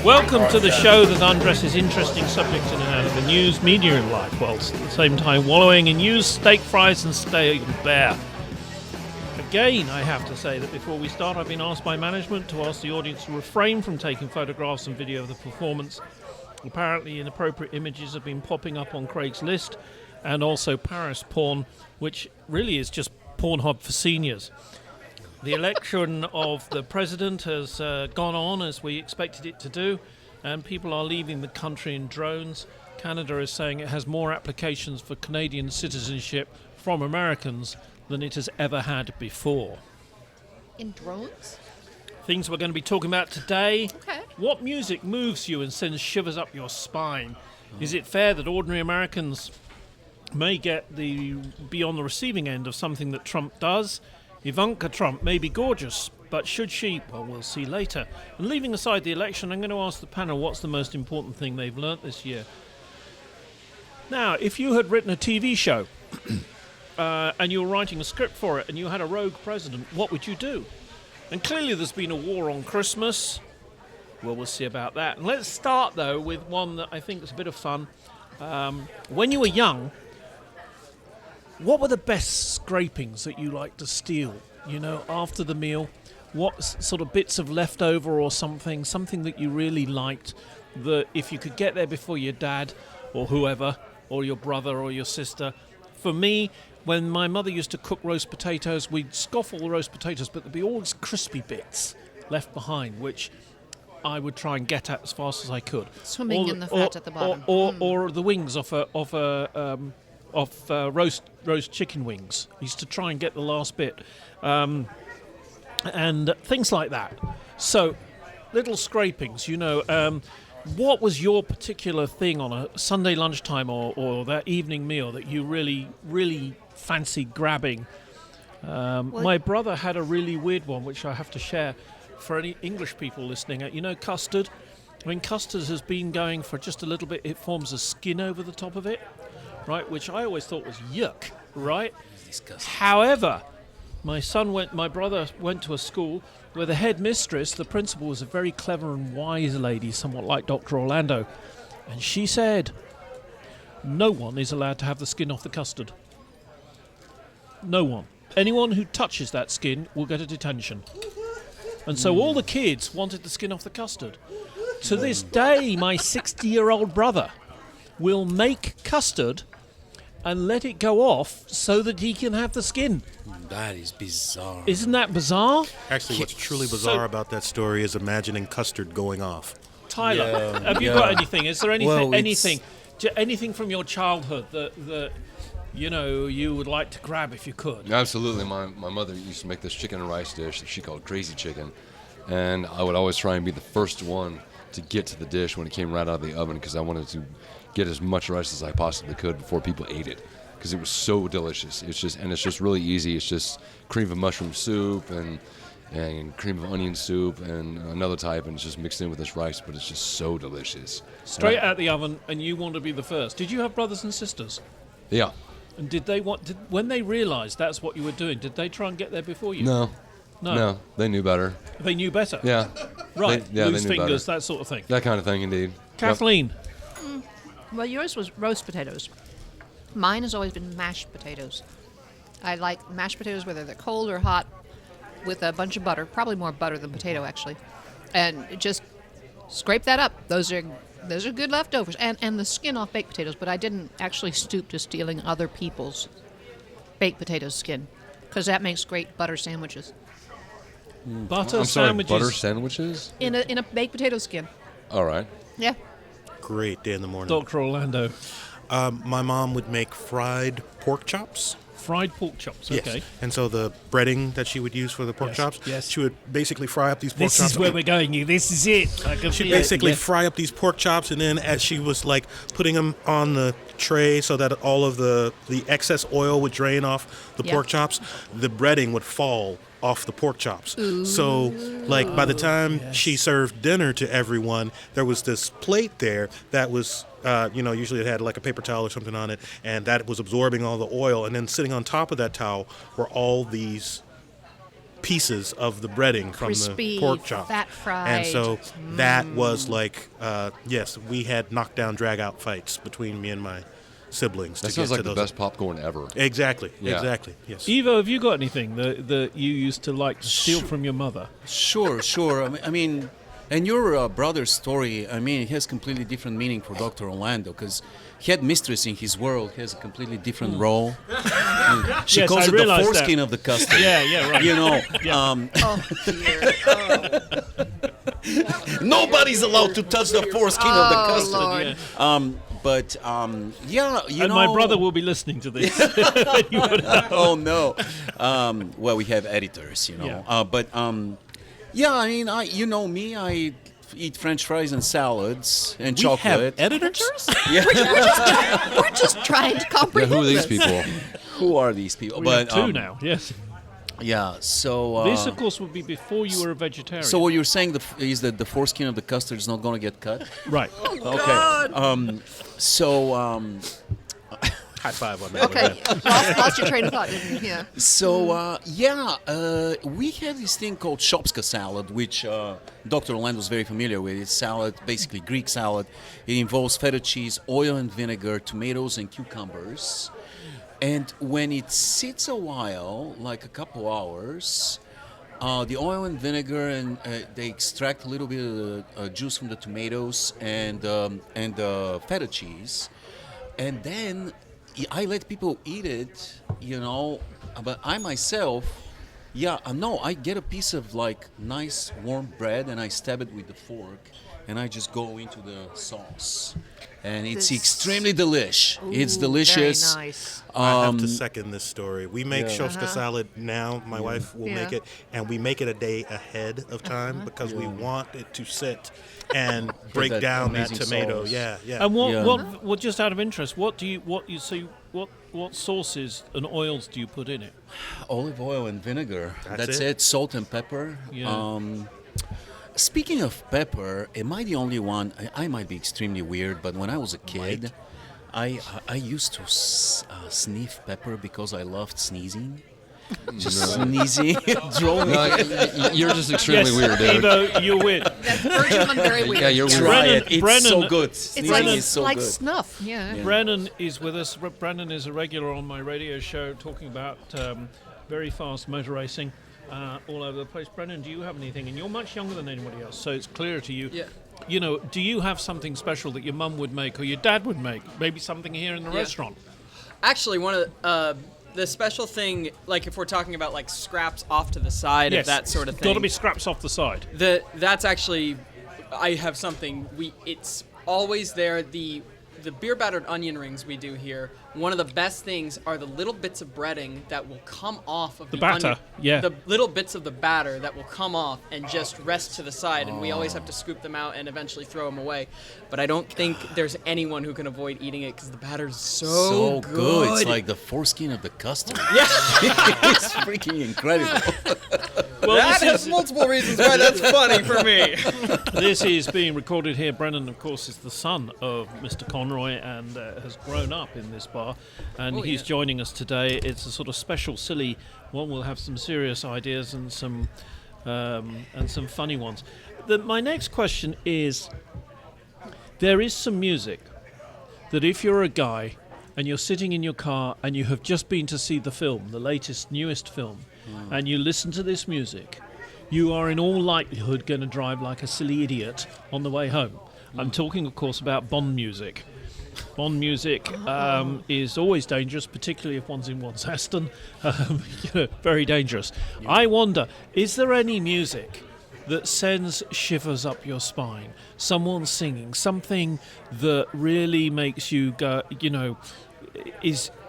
Welcome to the show that undresses interesting subjects in and out of the news, media and life, whilst at the same time wallowing in news, steak fries and staying bare. Again, I have to say that before we start, I've been asked by management to ask the audience to refrain from taking photographs and video of the performance. Apparently inappropriate images have been popping up on Craig's list, and also Paris porn, which really is just Pornhub for seniors. The election of the president has gone on as we expected it to do, and people are leaving the country in drones. Canada is saying it has more applications for Canadian citizenship from Americans than it has ever had before. In drones? Things we're going to be talking about today. Okay. What music moves you and sends shivers up your spine? Is it fair that ordinary Americans may be on the receiving end of something that Trump does? Ivanka Trump may be gorgeous, but should she? Well, we'll see later. And leaving aside the election, I'm going to ask the panel what's the most important thing they've learnt this year. Now, if you had written a TV show and you were writing a script for it and you had a rogue president, what would you do? And clearly there's been a war on Christmas. Well, we'll see about that. And let's start, though, with one that I think is a bit of fun. When you were young, what were the best scrapings that you liked to steal, after the meal? What sort of bits of leftover or something that you really liked, that if you could get there before your dad or whoever, or your brother or your sister? For me, when my mother used to cook roast potatoes, we'd scoff all the roast potatoes, but there'd be all these crispy bits left behind, which I would try and get at as fast as I could. Swimming in the fat at the bottom. Or the wings off roast chicken wings. I used to try and get the last bit. And things like that. So, little scrapings, what was your particular thing on a Sunday lunchtime or that evening meal that you really, really fancied grabbing? My brother had a really weird one, which I have to share for any English people listening. Custard. I mean, custard has been going for just a little bit. It forms a skin over the top of it, right? Which I always thought was yuck, right? Disgusting. However, my brother went to a school where the headmistress, the principal, was a very clever and wise lady, somewhat like Dr. Orlando. And she said, no one is allowed to have the skin off the custard. No one. Anyone who touches that skin will get a detention. And so all the kids wanted the skin off the custard. To this day, my 60-year-old brother will make custard and let it go off so that he can have the skin. That is bizarre. Isn't that bizarre? Actually, what's truly bizarre about that story is imagining custard going off. Tyler, have you got anything? Is there anything from your childhood that you would like to grab if you could? Absolutely. My mother used to make this chicken and rice dish that she called crazy chicken, and I would always try and be the first one to get to the dish when it came right out of the oven because I wanted to get as much rice as I possibly could before people ate it because it was so delicious. It's just really easy. It's just cream of mushroom soup and cream of onion soup and another type, and it's just mixed in with this rice, but it's just so delicious. Straight out the oven, and you want to be the first. Did you have brothers and sisters? Yeah. And when they realised that's what you were doing, did they try and get there before you? No, they knew better. They knew better? Yeah. Right, they loose knew fingers, better. that sort of thing. That kind of thing, indeed. Kathleen? Well, yours was roast potatoes. Mine has always been mashed potatoes. I like mashed potatoes whether they're cold or hot with a bunch of butter, probably more butter than potato actually. And just scrape that up. Those are good leftovers. And the skin off baked potatoes, but I didn't actually stoop to stealing other people's baked potato skin because that makes great butter sandwiches. Butter sandwiches? Butter sandwiches? In a baked potato skin. All right. Yeah. Great day in the morning. Dr. Orlando. My mom would make fried pork chops. Fried pork chops, okay. Yes. And so the breading that she would use for the pork chops, she would basically fry up these pork chops. This is where we're going. This is it. I can She'd feel basically it. fry up these pork chops, and then as she was like putting them on the tray so that all of the excess oil would drain off the pork chops, the breading would fall off the pork chops. Ooh. So, like, by the time she served dinner to everyone, there was this plate there that was, usually it had like a paper towel or something on it, and that was absorbing all the oil. And then sitting on top of that towel were all these pieces of the breading from Crispy, the pork chop. fat fried. And so that was like, yes, we had knockdown, drag out fights between me and my siblings. That to sounds get like to the those. best popcorn ever. Exactly. Yeah. Exactly. Yes. Evo, have you got anything that you used to like to steal from your mother? Sure. I mean, and your brother's story, I mean, it has completely different meaning for Dr. Orlando because he had mistress in his world. He has a completely different role. She Yes, calls I it the realized foreskin that. of the custard. Yeah, right. You know, Oh, dear. Oh, nobody's allowed to touch the foreskin of the oh custard. Lord. Yeah. Yeah, you And know. my brother will be listening to this. Oh no. Well, we have editors, you know. Yeah. Yeah, I mean, you know me. I eat French fries and salads and We chocolate. have editors? Yeah. We're just trying to Yeah, comprehend who are these this. people? Who are these people? We have two now, yes. Yeah. So. This, of course, would be before you were a vegetarian. So what you're saying is that the foreskin of the custard is not going to get cut? Right. Okay. High five on that. Okay, lost your train of thought, didn't you? Yeah. So, we have this thing called shopska salad, which Dr. Orlando is very familiar with. It's salad, basically Greek salad. It involves feta cheese, oil and vinegar, tomatoes, and cucumbers. And when it sits a while, like a couple hours, the oil and vinegar, and they extract a little bit of the juice from the tomatoes and the feta cheese. And then I let people eat it, you know, but I myself, I get a piece of like nice warm bread and I stab it with the fork and I just go into the sauce. And it's This- extremely delish. It's Ooh, delicious. Very nice. I have to second this story. We make Yeah. shoshka salad now. My wife will make Yeah. it, and we make it a day ahead of time because we want it to sit and break that down that amazing tomato. sauce. Yeah. And Yeah. what? Just out of interest, what sauces and oils do you put in it? Olive oil and vinegar. That's That's it. it. Salt and pepper. Yeah. Speaking of pepper, am I the only one? I might be extremely weird, but when I was a kid, I used to sniff pepper because I loved sneezing. Just sneezing, drove me. No, you're just extremely weird, dude. Evo, you're weird. That's virgin very weird. Yeah, you're weird. Try Brennan- it. It's Brennan- so good. It's Sneezing like, is so like good. snuff. Yeah. Brennan is with us. Brennan is a regular on my radio show talking about very fast motor racing all over the place. Brennan, do you have anything? And you're much younger than anybody else, so it's clear to you. Yeah. You know, do you have something special that your mum would make or your dad would make? Maybe something here in the Yeah. restaurant? Actually, one of the special thing, like if we're talking about like scraps off to the side of that sort of thing. Got to be scraps off the side. That's actually, I have something. It's always there. The beer battered onion rings we do here. One of the best things are the little bits of breading that will come off of The batter, onion, yeah. The little bits of the batter that will come off and just rest to the side, and we always have to scoop them out and eventually throw them away. But I don't think there's anyone who can avoid eating it because the batter's so good. It's like the foreskin of the custard. Yeah. It's freaking incredible. Well, That this has multiple reasons why that's funny for me. This is being recorded here. Brennan, of course, is the son of Mr. Conroy and has grown up in this bar. And Oh, he's yeah. joining us today. It's a sort of special, silly one. We'll have some serious ideas and some funny ones. My next question is, there is some music that if you're a guy and you're sitting in your car and you have just been to see the film, the latest, newest film, and you listen to this music, you are in all likelihood going to drive like a silly idiot on the way home. I'm talking, of course, about Bond music. Bond music is always dangerous, particularly if one's in one's Aston. Very dangerous. Yeah. I wonder, is there any music that sends shivers up your spine? Someone singing, something that really makes you go,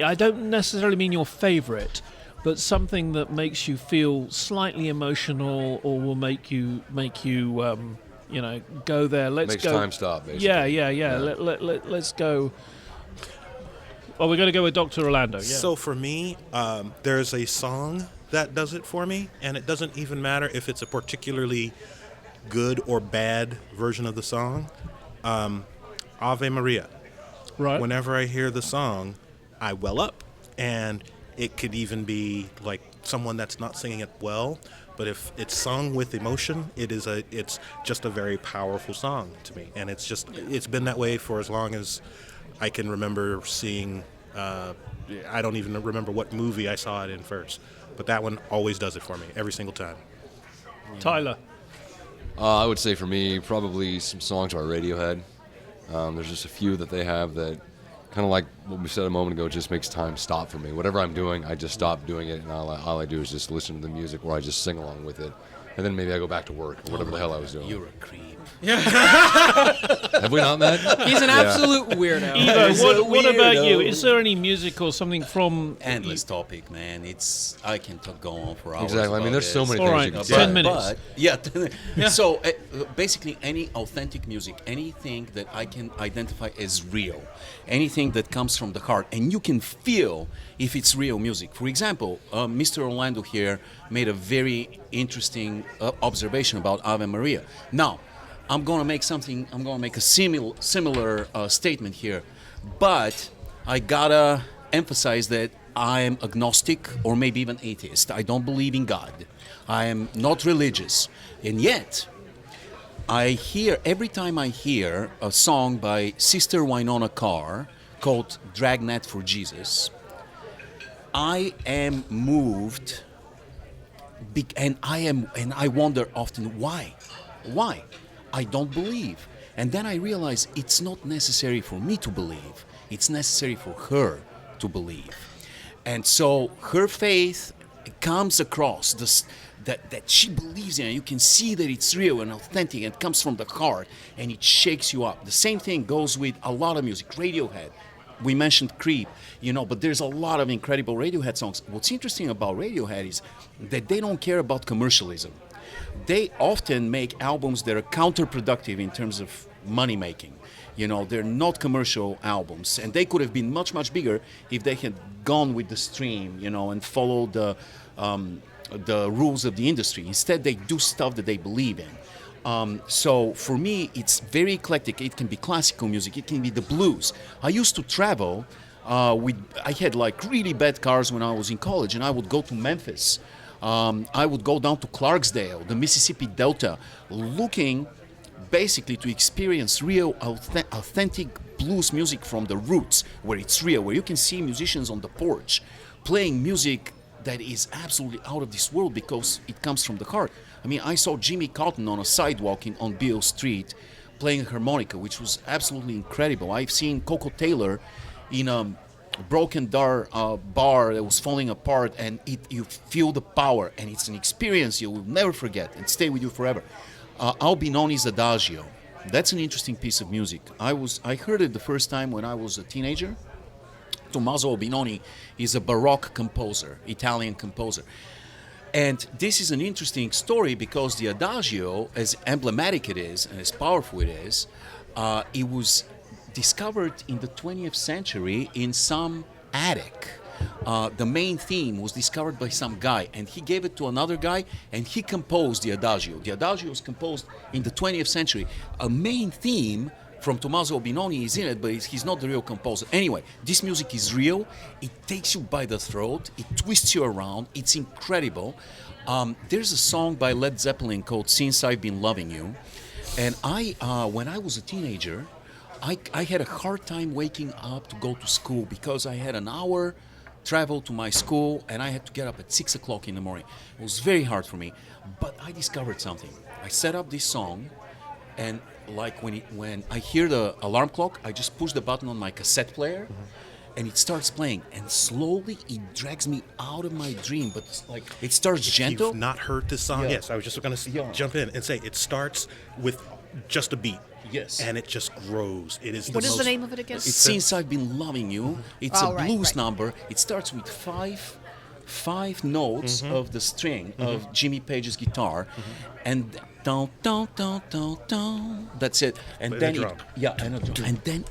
I don't necessarily mean your favourite, but something that makes you feel slightly emotional or will make you go there. Makes time stop, basically. Yeah. Let's go. Well, we're going to go with Dr. Orlando. Yeah. So for me, there's a song that does it for me, and it doesn't even matter if it's a particularly good or bad version of the song. Ave Maria. Right. Whenever I hear the song, I well up, and it could even be like someone that's not singing it well, But if it's sung with emotion, it's just a very powerful song to me, and it's been that way for as long as I can remember seeing. I don't even remember what movie I saw it in first, but that one always does it for me every single time. Tyler. I would say for me, probably some songs by Radiohead. There's just a few that they have that, kind of like what we said a moment ago, just makes time stop for me. Whatever I'm doing, I just stop doing it, and all I do is just listen to the music, or I just sing along with it. And then maybe I go back to work, or whatever the hell I was doing. You're a creep. Have we not met? He's an absolute weirdo. Eva, what about you? weirdo. Is there any music or something from... Endless topic, man. I can go on for hours. Exactly. I mean, about there's so this. many All things right, you can 10 say. minutes. Yeah. So basically, any authentic music, anything that I can identify as real, anything that comes from the heart, and you can feel if it's real music. For example, Mr. Orlando here made a very interesting observation about Ave Maria. Now, I'm going to make a similar statement here, but I gotta emphasize that I am agnostic or maybe even atheist. I don't believe in God. I am not religious, and yet every time I hear a song by Sister Winona Carr called "Dragnet for Jesus," I am moved, and I wonder often why. I don't believe. And then I realize it's not necessary for me to believe. It's necessary for her to believe. And so her faith comes across that she believes in it. You can see that it's real and authentic and it comes from the heart and it shakes you up. The same thing goes with a lot of music. Radiohead. We mentioned Creep, but there's a lot of incredible Radiohead songs. What's interesting about Radiohead is that they don't care about commercialism. They often make albums that are counterproductive in terms of money making. They're not commercial albums, and they could have been much, much bigger if they had gone with the stream, and followed the rules of the industry. Instead, they do stuff that they believe in. So for me, it's very eclectic. It can be classical music. It can be the blues. I used to travel I had like really bad cars when I was in college, and I would go to Memphis. I would go down to Clarksdale, the Mississippi Delta, looking basically to experience real, authentic blues music from the roots, where it's real, where you can see musicians on the porch playing music that is absolutely out of this world because it comes from the heart. I mean, I saw Jimmy Cotton on a sidewalk on Beale Street playing a harmonica, which was absolutely incredible. I've seen Coco Taylor in a broken bar that was falling apart, and you feel the power, and it's an experience you will never forget and stay with you forever. Albinoni's Adagio. That's an interesting piece of music. I heard it the first time when I was a teenager. Tommaso Albinoni is a Baroque composer, Italian composer. And this is an interesting story because the Adagio, as emblematic it is and as powerful it is, it was discovered in the 20th century in some attic. The main theme was discovered by some guy, and he gave it to another guy, and he composed the Adagio. The Adagio was composed in the 20th century. A main theme from Tommaso Albinoni is in it, but he's not the real composer. Anyway, this music is real. It takes you by the throat. It twists you around. It's incredible. There's a song by Led Zeppelin called "Since I've Been Loving You," and when I was a teenager, I had a hard time waking up to go to school because I had an hour travel to my school and I had to get up at 6 o'clock in the morning. It was very hard for me, but I discovered something. I set up this song, and like when I hear the alarm clock, I just push the button on my cassette player, and it starts playing, and slowly it drags me out of my dream. But like it starts gentle. You've not heard this song? Yeah. Yes, I was just going to jump in and say it starts with just a beat. Yes. And it just grows. It is What the is most, the name of it again? It's "Since I've Been Loving You." It's Oh, a right, blues right. number. It starts with five notes of the string of Jimmy Page's guitar, and down, down, down, down, down. That's it. And And then a drum. and a drum.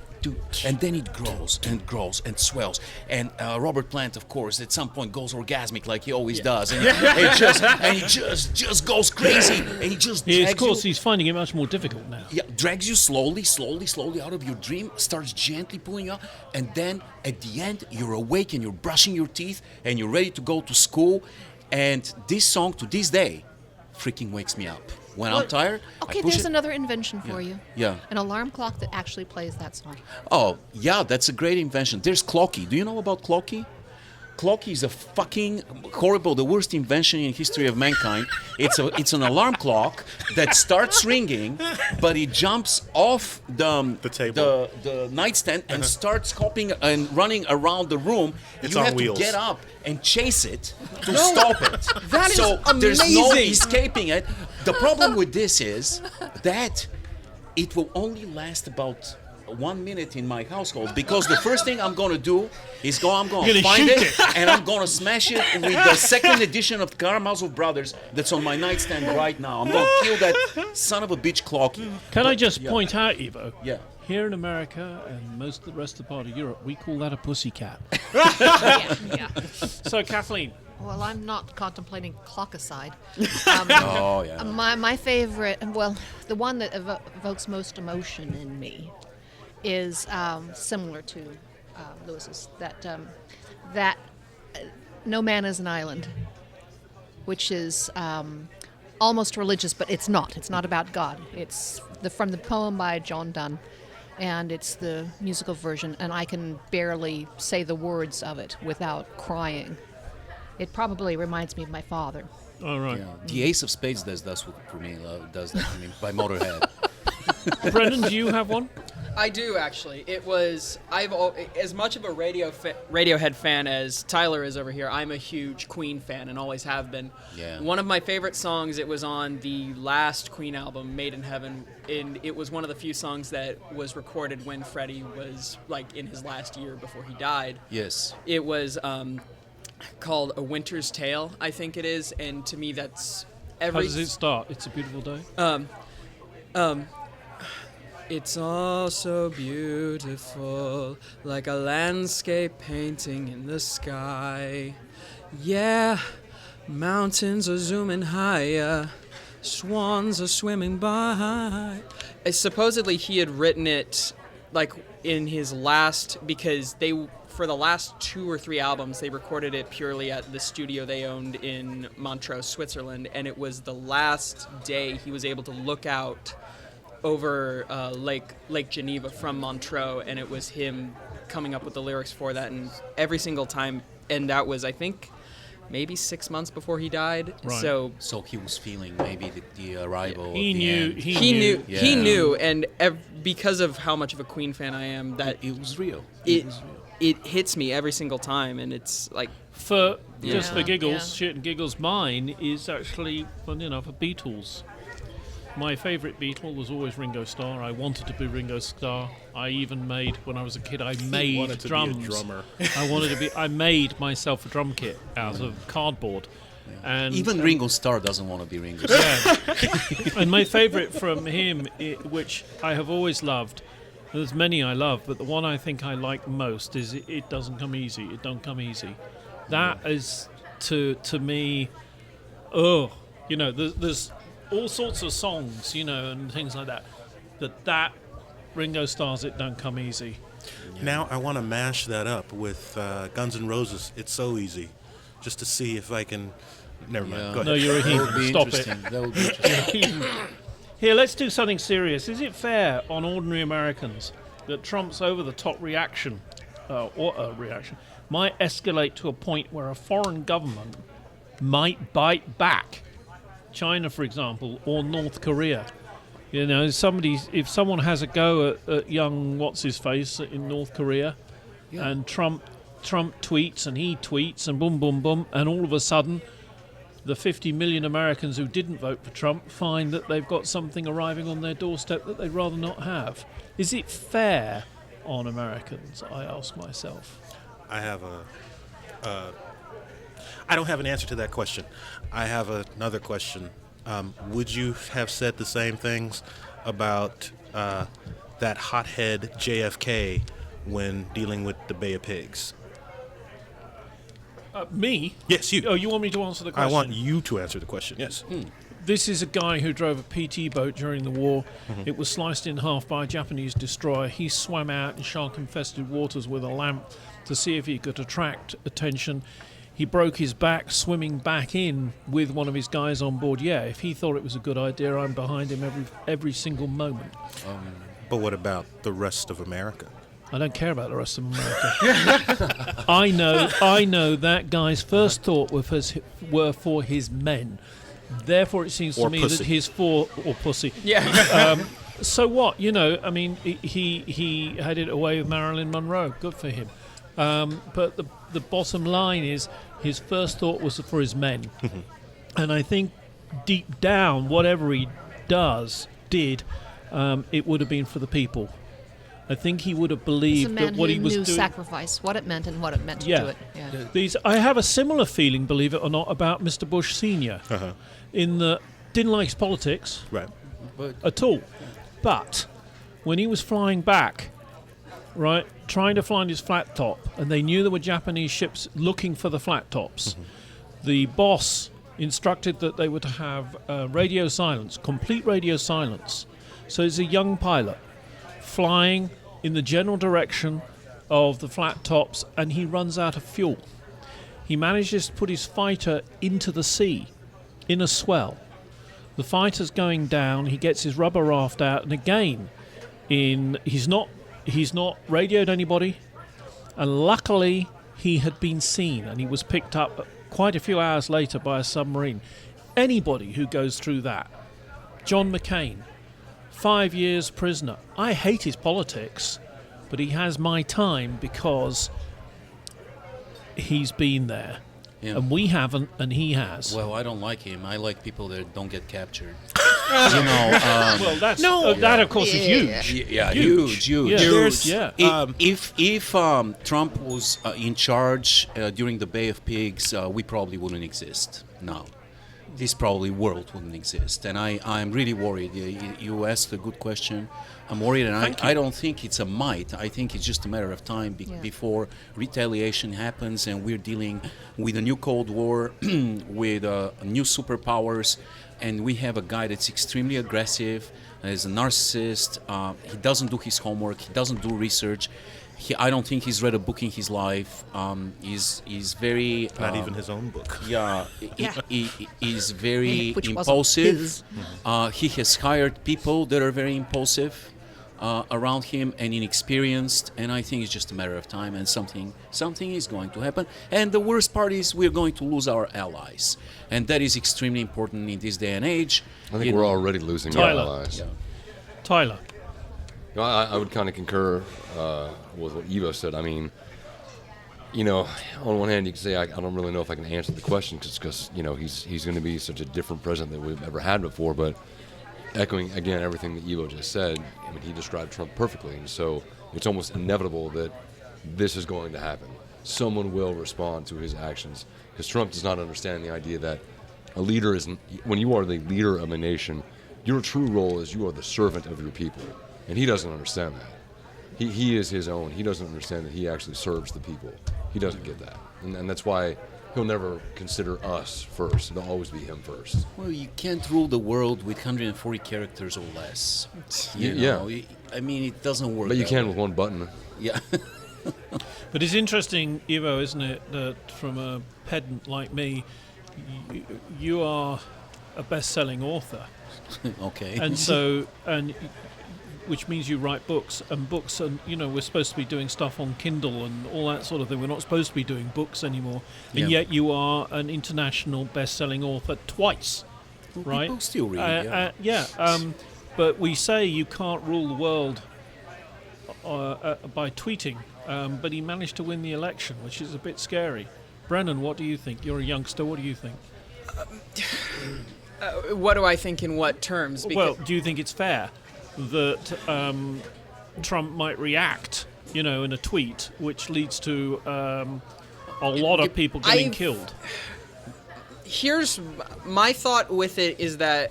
And then it grows and grows and swells. And Robert Plant, of course, at some point goes orgasmic like he always does, and it just goes crazy, and he just Yes, drags of course, you. he's finding it much more difficult now. Yeah, drags you slowly out of your dream, starts gently pulling you up, and then at the end, you're awake and you're brushing your teeth and you're ready to go to school. And this song, to this day, freaking wakes me up. When I'm tired, Okay, I push there's it. another invention for you. Yeah. An alarm clock that actually plays that song. Oh, yeah, that's a great invention. There's Clocky. Do you know about Clocky? Clocky is a fucking horrible, the worst invention in history of mankind. It's an alarm clock that starts ringing, but it jumps off The table. the nightstand and starts hopping and running around the room. It's you on have wheels. to get up and chase it to stop it. That is so there's no amazing. escaping it. The problem with this is that it will only last about 1 minute in my household, because the first thing I'm going to do is I'm going You're to gonna find shoot it and I'm going to smash it with the second edition of Karamazov Brothers that's on my nightstand right now. I'm going to kill that son of a bitch Clocky. Can I just point out, Evo? Yeah. Here in America and most of the rest of the part of Europe, we call that a pussycat. Yeah. So, Kathleen, Well, I'm not contemplating clockicide. Oh, yeah. My favorite, well, the one that evokes most emotion in me is similar to Lewis's. That No Man is an Island, which is almost religious, but it's not. It's not about God. It's from the poem by John Donne, and it's the musical version, and I can barely say the words of it without crying. It probably reminds me of my father. all right. Yeah. The Ace of Spades does that for me, by Motorhead. Brennan, do you have one? I do actually. As much of a Radiohead fan as Tyler is over here. I'm a huge Queen fan and always have been. Yeah. One of my favorite songs. It was on the last Queen album, Made in Heaven, and it was one of the few songs that was recorded when Freddie was like in his last year before he died. Yes. It was called A Winter's Tale, I think it is, and to me that's How every. does it start? It's a beautiful day. It's all so beautiful, like a landscape painting in the sky. Yeah, mountains are zooming higher, swans are swimming by. Supposedly he had written it like in his last, because for the last 2 or 3 albums, they recorded it purely at the studio they owned in Montreux, Switzerland, and it was the last day he was able to look out over Lake Geneva from Montreux, and it was him coming up with the lyrics for that, and every single time, and that was, I think, maybe 6 months before he died. Right. So he was feeling maybe the arrival He of the knew. end. He knew. Yeah. He knew, and because of how much of a Queen fan I am, that It was real. it hits me every single time, and it's like, For just for Yeah. giggles, Yeah. shit and giggles, mine is actually, well, for Beatles. My favourite Beatle was always Ringo Starr. I wanted to be Ringo Starr. I even made, when I was a kid, I made wanted to be a drums. drummer. I made myself a drum kit out of cardboard. And Even Ringo Starr doesn't want to be Ringo Starr. yeah. And my favourite from him, which I have always loved, there's many I love, but the one I think I like most is It Doesn't Come Easy. It Don't Come Easy. That is, to me, there's all sorts of songs, and things like that. That Ringo Starr's It Don't Come Easy. Now I want to mash that up with Guns N' Roses. It's So Easy, just to see if I can. Never mind. Yeah. Go No, ahead. you're a That would heathen. be Stop interesting. it. That would be interesting. Here, let's do something serious. Is it fair on ordinary Americans that Trump's over-the-top reaction, might escalate to a point where a foreign government might bite back? China, for example, or North Korea. If someone has a go at young what's-his-face in North Korea, and Trump tweets and he tweets and boom, boom, boom, and all of a sudden the 50 million Americans who didn't vote for Trump find that they've got something arriving on their doorstep that they'd rather not have. Is it fair on Americans, I ask myself? I don't have an answer to that question. I have another question. Would you have said the same things about that hothead JFK when dealing with the Bay of Pigs? Me? Yes, you. Oh, you want me to answer the question? I want you to answer the question. Yes. This is a guy who drove a PT boat during the war. It was sliced in half by a Japanese destroyer. He swam out in shark-infested waters with a lamp to see if he could attract attention. he broke his back swimming back in with one of his guys on board. Yeah, if he thought it was a good idea, I'm behind him every single moment. But what about the rest of America? I don't care about the rest of America. I know that guy's first thought were for his men. Therefore, it seems to Or me pussy. that his or pussy. Yeah. So what? I mean, he had it away with Marilyn Monroe. Good for him. But the bottom line is his first thought was for his men. And I think deep down, whatever he did, it would have been for the people. I think he would have He's a believed man that what who he was knew doing. sacrifice, what it meant and what it meant to do it. Yeah. I have a similar feeling, believe it or not, about Mr. Bush Senior. In that didn't like his politics Right. at all, but when he was flying back, right, trying to find his flat top, and they knew there were Japanese ships looking for the flat tops, the boss instructed that they were to have radio silence, complete radio silence. So he's a young pilot flying in the general direction of the flat tops, and he runs out of fuel. He manages to put his fighter into the sea in a swell. The fighter's going down, he gets his rubber raft out, and again he's not radioed anybody, and luckily he had been seen, and he was picked up quite a few hours later by a submarine. Anybody who goes through that, John McCain, 5 years prisoner. I hate his politics, but he has my time because he's been there. Yeah. And we haven't, and he has. Well, I don't like him. I like people that don't get captured. Well, that's that of course is huge. Yeah, huge. Yeah. There's- Yeah. If Trump was in charge during the Bay of Pigs, we probably wouldn't exist now. This probably world wouldn't exist, and I'm really worried. You asked a good question. I'm worried, and I don't think it's a might. I think it's just a matter of time before retaliation happens, and we're dealing with a new Cold War, with new superpowers, and we have a guy that's extremely aggressive, is a narcissist. He doesn't do his homework. He doesn't do research. I don't think he's read a book in his life. He's very Not even his own book. yeah, he is very Which wasn't impulsive. his. He has hired people that are very impulsive around him and inexperienced, and I think it's just a matter of time, and something is going to happen. And the worst part is we're going to lose our allies, and that is extremely important in this day and age. I think we're already losing our Tyler. allies. Yeah. Tyler. No, I would kind of concur with what Evo said. I mean, on one hand, you can say I don't really know if I can answer the question because he's going to be such a different president than we've ever had before. But echoing again everything that Evo just said, I mean, he described Trump perfectly, and so it's almost inevitable that this is going to happen. Someone will respond to his actions because Trump does not understand the idea that a leader isn't. When you are the leader of a nation, your true role is you are the servant of your people. And he doesn't understand that. He is his own. He doesn't understand that he actually serves the people. He doesn't get that. And that's why he'll never consider us first. It'll always be him first. Well, you can't rule the world with 140 characters or less. You Yeah. know, I mean, it doesn't work. But you that can way. with one button. Yeah. But it's interesting, Ivo, isn't it, that from a pedant like me, you are a best-selling author. Okay. And which means you write books, and we're supposed to be doing stuff on Kindle and all that sort of thing. We're not supposed to be doing books anymore, and Yeah. yet you are an international best-selling author twice, Well, right? people still read, But we say you can't rule the world by tweeting, but he managed to win the election, which is a bit scary. Brennan, what do you think? You're a youngster. What do you think? What do I think in what terms? Well, do you think it's fair that Trump might react, in a tweet, which leads to a lot of people getting killed? Here's my thought with it is that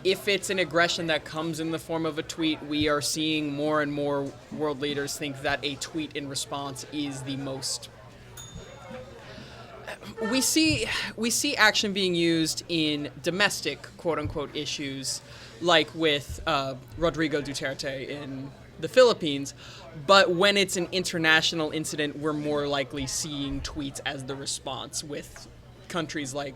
if it's an aggression that comes in the form of a tweet, we are seeing more and more world leaders think that a tweet in response is the most. We see action being used in domestic quote unquote issues, like with Rodrigo Duterte in the Philippines. But when it's an international incident, we're more likely seeing tweets as the response, with countries like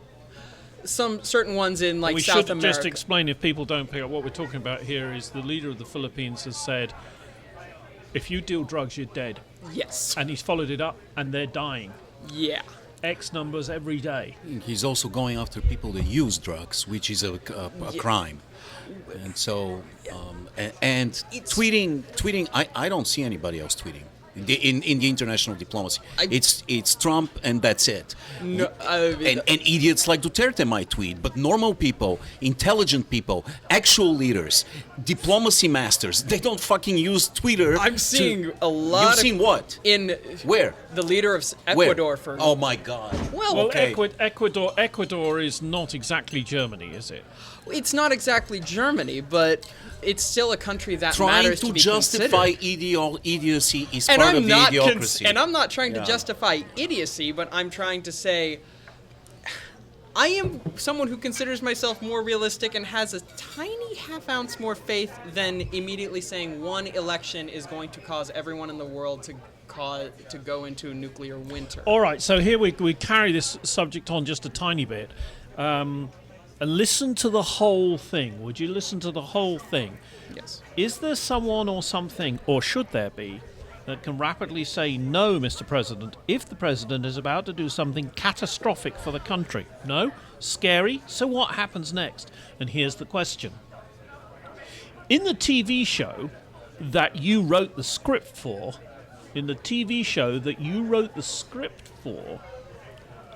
some certain ones in like we South should America. just explain, if people don't pick up what we're talking about here, is the leader of the Philippines has said, if you deal drugs, you're dead. Yes. And he's followed it up, and they're dying. Yeah. X numbers every day. He's also going after people that use drugs, which is a crime. And so, and tweeting. I don't see anybody else tweeting in the international diplomacy. It's Trump, and that's it. No, and idiots like Duterte might tweet, but normal people, intelligent people, actual leaders, diplomacy masters, they don't fucking use Twitter. I'm seeing a lot. You've of seen what? In where? The leader of Ecuador, Where? for Oh my God. well, okay. Ecuador is not exactly Germany, is it? it's not exactly Germany, but it's still a country that Trying matters to be justify considered. idiocy is And part I'm of not the idiocracy. and I'm not trying Yeah. to justify idiocy, but I'm trying to say I am someone who considers myself more realistic and has a tiny half ounce more faith than immediately saying one election is going to cause everyone in the world to go into a nuclear winter. All right, so here we carry this subject on just a tiny bit. And listen to the whole thing. Would you listen to the whole thing? Yes. Is there someone or something, or should there be, that can rapidly say no, Mr. President, if the president is about to do something catastrophic for the country? No? Scary? So what happens next? And here's the question. In the TV show that you wrote the script for,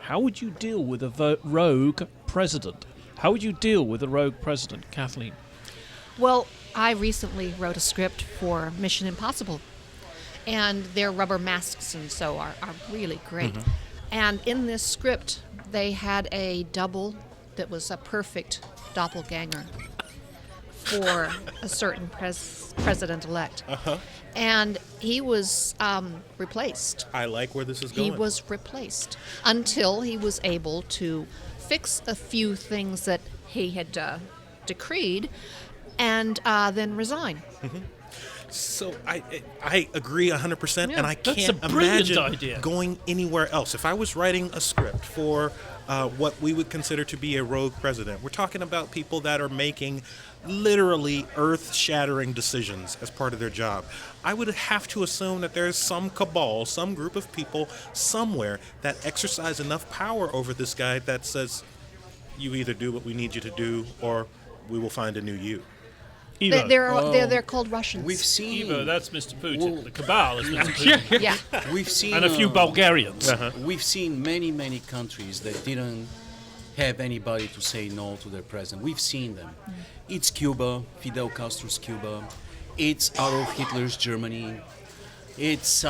how would you deal with a rogue president? How would you deal with a rogue president, Kathleen? Well, I recently wrote a script for Mission Impossible, and their rubber masks and so are really great. Mm-hmm. And in this script, they had a double that was a perfect doppelganger for a certain president-elect. And he was replaced. I like where this is He going. was replaced until he was able to fix a few things that he had decreed and then resign. So I agree 100%, Yeah. and I That's can't a brilliant imagine idea. going anywhere else. If I was writing a script for what we would consider to be a rogue president, we're talking about people that are making literally earth-shattering decisions as part of their job. I would have to assume that there's some cabal, some group of people somewhere that exercise enough power over this guy that says, you either do what we need you to do, or we will find a new you. Evo. They're called Russians. We've seen. Evo, that's Mr. Putin. Well- The cabal is Mr. Putin. yeah. We've seen. And a few Bulgarians. We've seen many countries that didn't have anybody to say no to their president. We've seen them. It's Cuba, Fidel Castro's Cuba. It's Adolf Hitler's Germany. It's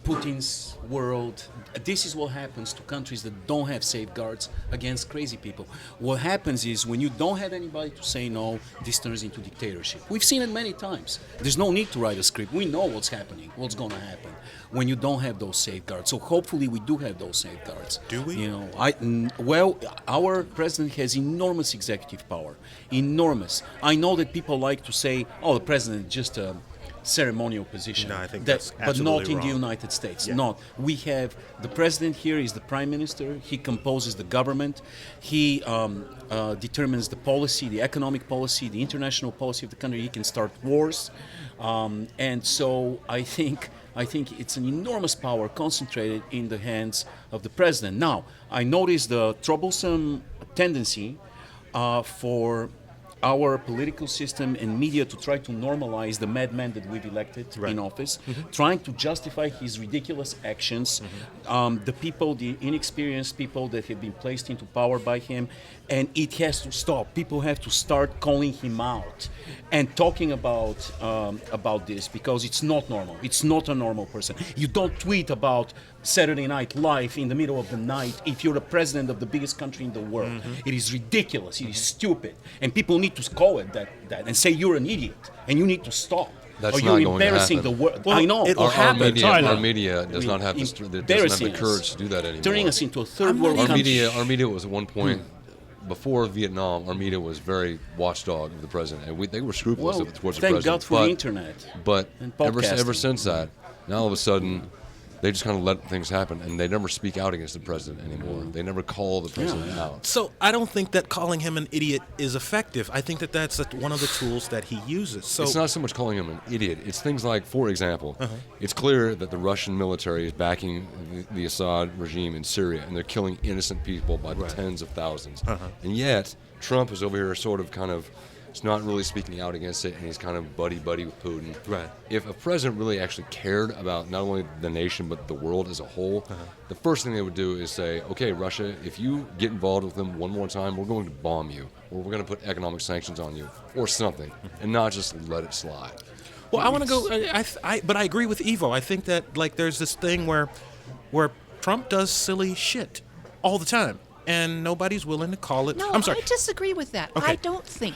Putin's world. This is what happens to countries that don't have safeguards against crazy people. What happens is when you don't have anybody to say no, this turns into dictatorship. We've seen it many times. There's no need to write a script. We know what's happening, what's going to happen when you don't have those safeguards. So hopefully we do have those safeguards. Do we? Our president has enormous executive power. Enormous. I know that people like to say, oh, the president is just a ceremonial position. No, I think that's but not absolutely in the wrong. United States. Yeah. Not. We have the president here is the prime minister. He composes the government. He determines the policy, the economic policy, the international policy of the country. He can start wars, and so I think it's an enormous power concentrated in the hands of the president. Now, I notice the troublesome tendency for our political system and media to try to normalize the madman that we've elected in office, trying to justify his ridiculous actions, the inexperienced people that have been placed into power by him, and it has to stop. People have to start calling him out and talking about this, because it's not normal. It's not a normal person. You don't tweet about Saturday Night Live in the middle of the night if you're the president of the biggest country in the world. It is ridiculous. It is stupid. And people need to call it that and say you're an idiot and you need to stop. That's or not you're going to embarrassing happen. the world. Well, I know. it'll Our happen. Tyler. media does not have the Embarrassing us. courage to do that anymore. Turning us into a third world Our country. media was at one point before Vietnam, our media was very watchdog of the president, and they were scrupulous towards the thank president. God for the internet. But and ever podcasting. since that, now all of a sudden, they just kind of let things happen, and they never speak out against the president anymore. They never call the president out. So I don't think that calling him an idiot is effective. I think that that's one of the tools that he uses. So It's not so much calling him an idiot. It's things like, for example, it's clear that the Russian military is backing the Assad regime in Syria, and they're killing innocent people by the tens of thousands. And yet, Trump is over here sort of kind of, he's not really speaking out against it, and he's kind of buddy-buddy with Putin. Right. If a president really actually cared about not only the nation, but the world as a whole, the first thing they would do is say, okay, Russia, if you get involved with them one more time, we're going to bomb you, or we're going to put economic sanctions on you, or something, and not just let it slide. Well, I want to go. But I agree with Evo. I think that like there's this thing where Trump does silly shit all the time, and nobody's willing to call it. No, I'm sorry. I disagree with that. Okay. I don't think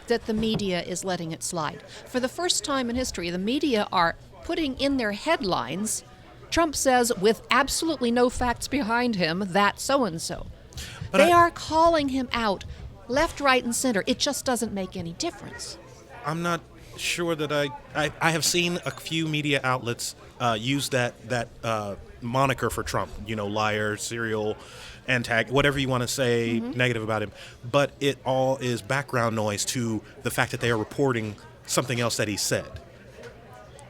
that the media is letting it slide. For the first time in history, the media are putting in their headlines, Trump says, with absolutely no facts behind him, that so-and-so. But They are calling him out left, right, and center. It just doesn't make any difference. I'm not sure that I have seen a few media outlets use that moniker for Trump. You know, liar, serial whatever you want to say negative about him. But it all is background noise to the fact that they are reporting something else that he said.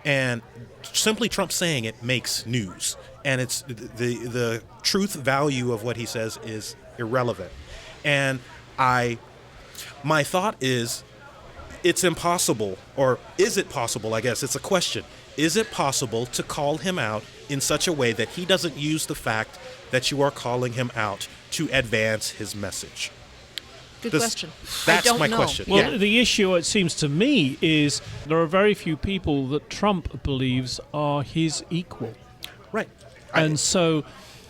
And simply Trump saying it makes news. And it's the truth value of what he says is irrelevant. And my thought is, it's impossible, or is it possible, I guess, it's a question. Is it possible to call him out in such a way that he doesn't use the fact that you are calling him out to advance his message? Good question. That's I don't my know. question. Well, the issue, it seems to me, is there are very few people that Trump believes are his equal. Right. And so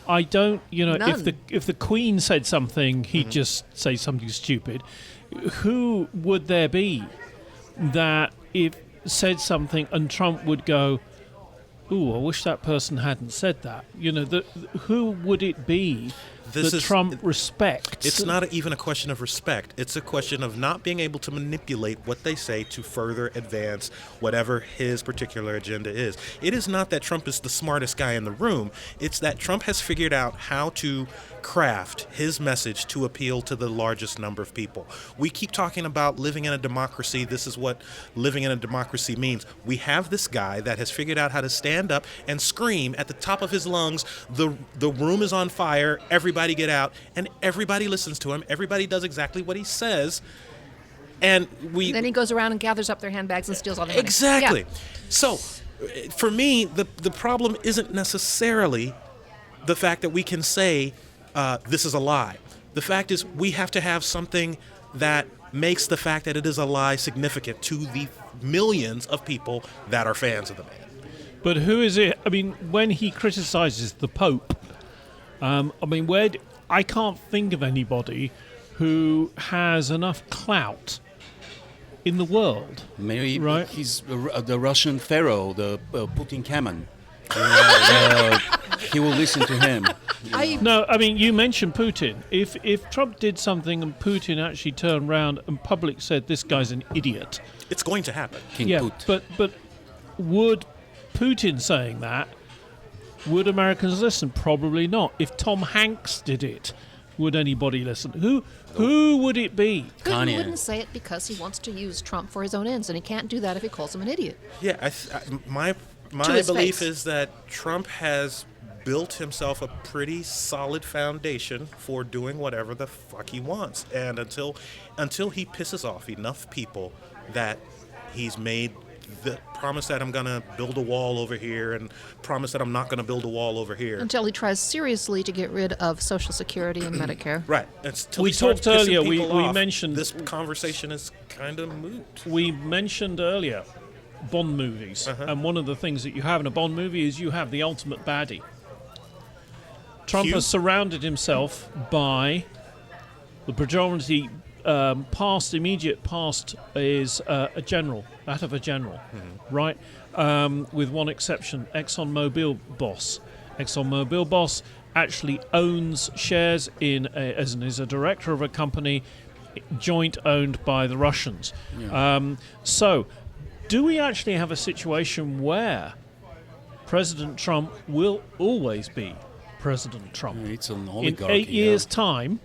I don't, None. if the Queen said something, he'd just say something stupid. Who would there be that if said something and Trump would go, ooh, I wish that person hadn't said that? Who would it be that Trump respects? It's not even a question of respect. It's a question of not being able to manipulate what they say to further advance whatever his particular agenda is. It is not that Trump is the smartest guy in the room. It's that Trump has figured out how to craft his message to appeal to the largest number of people. We keep talking about living in a democracy. This is what living in a democracy means. We have this guy that has figured out how to stand up and scream at the top of his lungs, the room is on fire, everybody get out, and everybody listens to him. Everybody does exactly what he says. And Then he goes around and gathers up their handbags and steals all the money. Exactly. Yeah. So, for me, the problem isn't necessarily the fact that we can say this is a lie. The fact is we have to have something that makes the fact that it is a lie significant to the millions of people that are fans of the man. But who is it? I mean, when he criticizes the Pope, I can't think of anybody who has enough clout in the world. Maybe Right. he's the Russian pharaoh, the Putin Kamen. He will listen to him. No, I mean, you mentioned Putin. If Trump did something and Putin actually turned around and public said this guy's an idiot, It's going to happen. King yeah, Put. but would Putin saying that, would Americans listen? Probably not. If Tom Hanks did it, would anybody listen? Who would it be? Putin Kanye. wouldn't say it because he wants to use Trump for his own ends, and he can't do that if he calls him an idiot. Yeah, my his belief face. is that Trump has built himself a pretty solid foundation for doing whatever the fuck he wants, and until he pisses off enough people that he's made the promise that I'm gonna build a wall over here and promise that I'm not gonna build a wall over here. Until he tries seriously to get rid of Social Security and Medicare. Right. Until We he starts talked pissing earlier, we people off, mentioned- this conversation is kind of moot. We mentioned earlier Bond movies, and one of the things that you have in a Bond movie is you have the ultimate baddie. Trump Hugh? has surrounded himself by the majority, immediate past is a general, right? With one exception, ExxonMobil boss. ExxonMobil boss, actually owns shares is a director of a company joint owned by the Russians. So, do we actually have a situation where President Trump will always be President Trump? It's an In oligarchy. 8 years' time,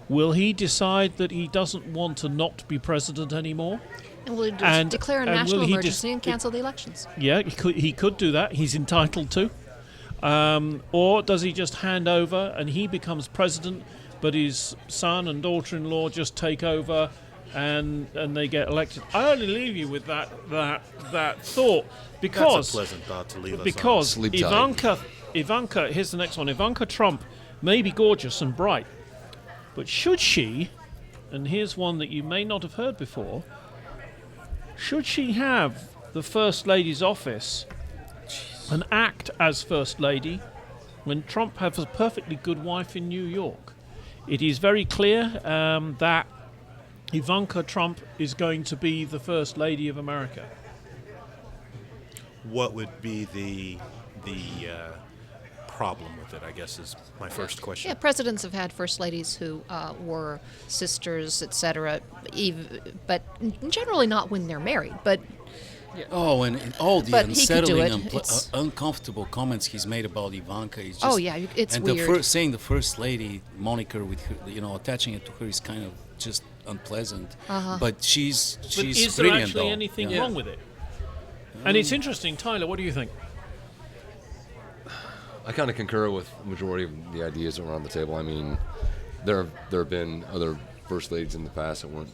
will he decide that he doesn't want to not be president anymore? And will he And- declare a and will national he emergency and cancel the elections? Yeah, he could do that. He's entitled to. Or does he just hand over and he becomes president, but his son and daughter-in-law just take over and they get elected? I only leave you with that thought because That's a pleasant thought to leave us on. because Sleep tight. Ivanka, here's the next one. Ivanka Trump may be gorgeous and bright, but should she, and here's one that you may not have heard before, should she have the First Lady's office and act as First Lady when Trump has a perfectly good wife in New York? It is very clear that Ivanka Trump is going to be the First Lady of America. What would be the problem with it, I guess, is my first question. Yeah, presidents have had first ladies who were sisters, etc., but generally not when they're married. But Oh, and all the But he could do unsettling, it. It's- uncomfortable comments he's made about Ivanka is just. Oh, yeah, it's and weird. saying the first lady moniker with her, attaching it to her is kind of just unpleasant. But she's But is there brilliant, actually though. anything Yeah. wrong with it? And it's interesting, Tyler. What do you think? I kind of concur with the majority of the ideas around the table. I mean, there have been other first ladies in the past that weren't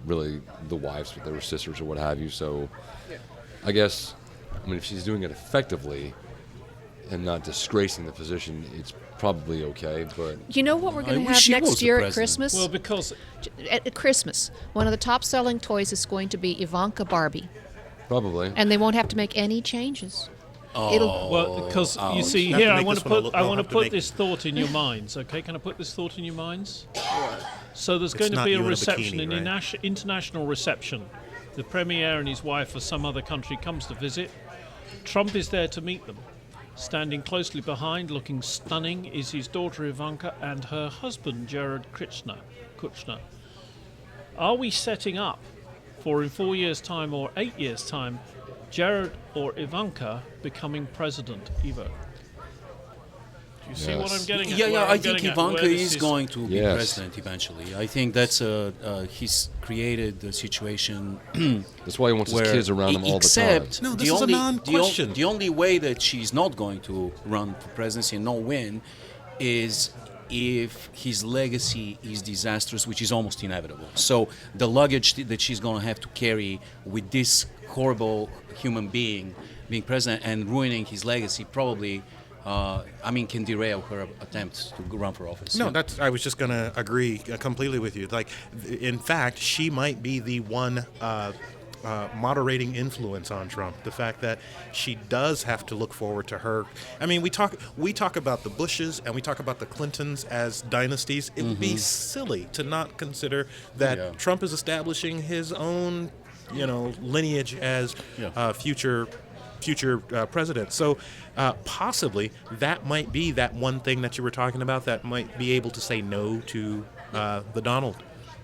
really the wives, but they were sisters or what have you. So, I guess, if she's doing it effectively and not disgracing the position, it's probably okay. But you know what we're I going to wish have she was next the year at president. Christmas? Well, because At Christmas, one of the top-selling toys is going to be Ivanka Barbie, probably. and they won't have to make any changes. because you see Have to here, I make want this to one a put little- I they'll want to have to put make- this thought in your minds. Okay, can I put this thought in your minds? So there's going to not be a you in a reception, bikini, an right? international reception. The premier and his wife or some other country comes to visit. Trump is there to meet them. Standing closely behind, looking stunning, is his daughter Ivanka and her husband Jared Kushner. Are we setting up for in 4 years' time or 8 years' time, Jared or Ivanka becoming president? Ivo, do you see what Yes. I'm getting at? Yeah, Where I I'm think getting at, Ivanka where this is going to be Yes. president eventually. I think that's he's created the situation That's why he wants his where, kids around him all the time. except No, the this is a only, non-question. The only way that she's not going to run for presidency and not win is if his legacy is disastrous, which is almost inevitable. So the luggage that she's going to have to carry with this horrible human being being president and ruining his legacy probably, can derail her attempts to run for office. No, Yeah. I was just going to agree completely with you. Like, in fact, she might be the one moderating influence on Trump. The fact that she does have to look forward to her. I mean, we talk about the Bushes and we talk about the Clintons as dynasties. It would be silly to not consider that Yeah. Trump is establishing his own, lineage as future president. So possibly that might be that one thing that you were talking about that might be able to say no to the Donald.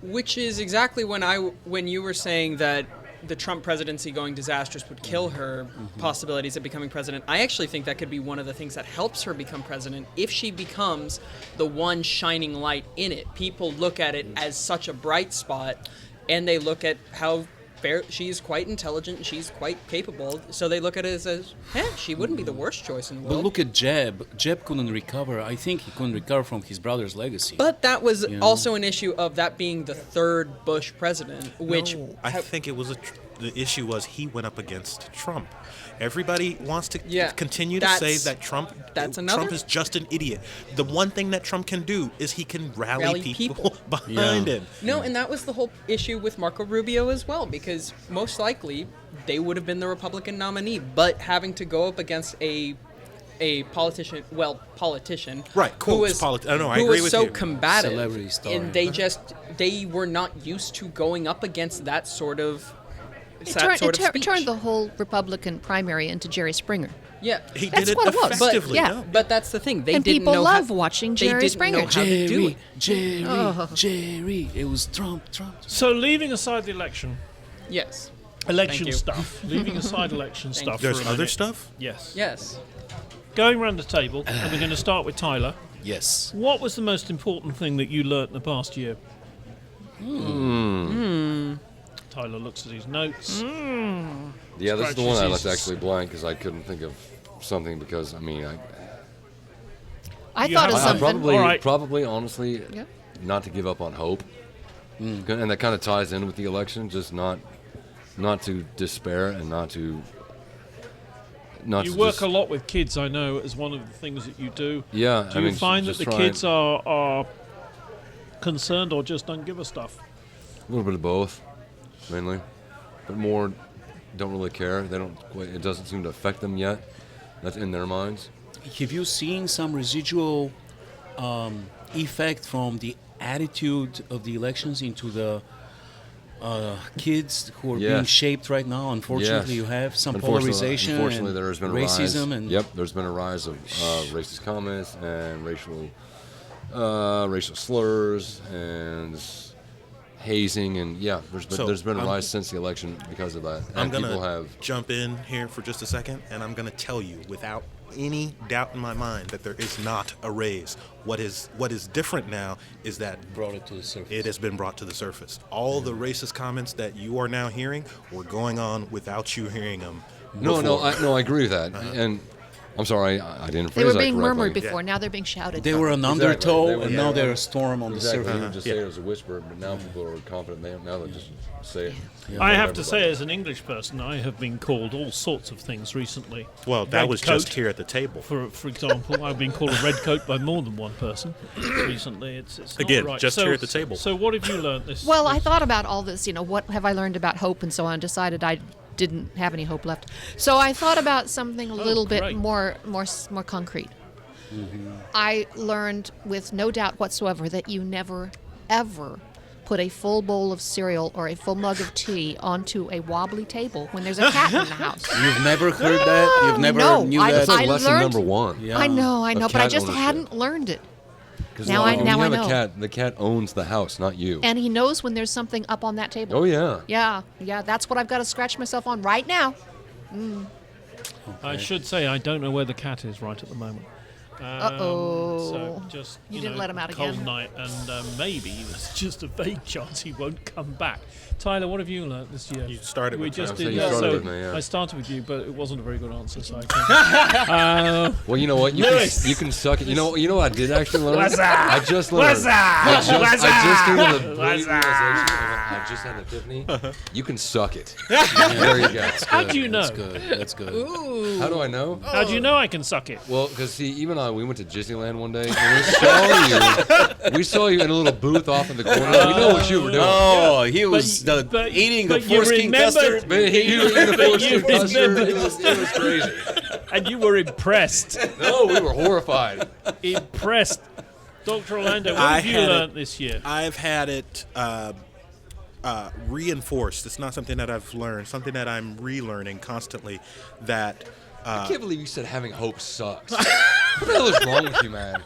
Which is exactly when you were saying that the Trump presidency going disastrous would kill her possibilities of becoming president. I actually think that could be one of the things that helps her become president if she becomes the one shining light in it. People look at it as such a bright spot, and they look at how she's quite intelligent and she's quite capable, so they look at it as she wouldn't be the worst choice in the world. But look at Jeb. Jeb couldn't recover. I think he couldn't recover from his brother's legacy. But that was You know? also an issue of that being the third Bush president, which No, I think it was the issue was he went up against Trump. Everybody wants to continue to say that's- that Trump another- is just an idiot. The one thing that Trump can do is he can rally Rally people people. behind him. No, and that was the whole issue with Marco Rubio as well, because most likely they would have been the Republican nominee, but having to go up against a politician, Right, who was, quotes, I know, I who agree was with so you. combative, Celebrity star. and they were not used to going up against that sort of It speech. turned the whole Republican primary into Jerry Springer. Yeah. He That's did it what it was. effectively. Yeah. no? But that's the thing. They And didn't people know love how, watching they Jerry didn't Springer. know how to do it. Jerry. It was Trump. So leaving aside the election Yes. Thank you. stuff, leaving aside election Thank stuff. you. for There's a other minute. stuff? Yes. Yes. Going around the table, and we're going to start with Tyler. Yes. What was the most important thing that you learnt in the past year? Tyler looks at his notes. Yeah, this is the Scratches one I his- left actually blank because I couldn't think of something because, I mean, I You thought have- of I something. All right. probably, honestly, Yep. not to give up on hope. And that kind of ties in with the election, just not to despair and not You to work just, a lot with kids, I know, as one of the things that you do. Yeah, Do you find that the kids are concerned or just don't give a stuff? a little bit of both, mainly, but more don't really care. They don't. It doesn't seem to affect them yet. That's in their minds. Have you seen some residual effect from the attitude of the elections into the kids who are being Yes. shaped right now? Unfortunately, Yes. you have some Unfortunately- polarization. Unfortunately, and there has been a racism rise. and Yep, there's been a rise of racist comments and racial slurs and hazing, and there's been a rise since the election because of that. I'm And going people to have jump in here for just a second, and I'm going to tell you without any doubt in my mind that there is not a raise. What is different now is that brought it to the surface. it has been brought to the surface. All the racist comments that you are now hearing were going on without you hearing them. no, before. I agree with that, and I'm sorry, I didn't They phrase were that being correctly. murmured before. Now they're being shouted. They were an Exactly. undertow, They were- and now they're a storm on Exactly. the You surface. would just say it was a whisper, but now people are confident. Now they just say it. I have to say, as an English person, I have been called all sorts of things recently. Well, that Red was coat, just here at the table. For example, I've been called a red coat by more than one person recently. It's not Again, right. just So- here at the table. So what have you learnt this? Well, I this- thought about all this, what have I learned about hope and so on, decided I didn't have any hope left. So I thought about something a little bit great. more concrete. I learned with no doubt whatsoever that you never, ever put a full bowl of cereal or a full mug of tea onto a wobbly table when there's a cat in the house. You've never heard that? You've never No, knew I- that? That's like I lesson learned- number one. Yeah. I know, Of but I cat just ownership. hadn't learned it. 'Cause Now I when now you I have know. a cat, the cat owns the house, not you. And he knows when there's something up on that table. Oh yeah. Yeah, that's what I've got to scratch myself on right now. I should say I don't know where the cat is right at the moment. Uh-oh. So just You didn't let him out cold again. night, and maybe there's just a vague chance he won't come back. Tyler, what have you learnt this year? You started we with just me. did. You Yeah, started so with me, yeah. I started with you, but it wasn't a very good answer. So I Well, you know what? Lewis. You can suck it. You know what I did actually learn? What's that? I just learned. What's that? I just What's came to that? the brilliant What's that? realization. I just had an epiphany. You can suck it. There you go. how do you know? That's good. That's good. How do I know? How do you know I can suck it? Well, because see, even we went to Disneyland one day, and we saw you in a little booth off in the corner. We know what you were doing. Oh, he was but- eating the but you foreskin remembered- custard. But you were in the But force you custard. remembered- It was crazy. And you were impressed. No, we were horrified. Impressed. Dr. Orlando, what I have you had learnt this year? I've had it reinforced. It's not something that I've learned, something that I'm relearning constantly. That I can't believe you said having hope sucks. What the hell is wrong with you, man?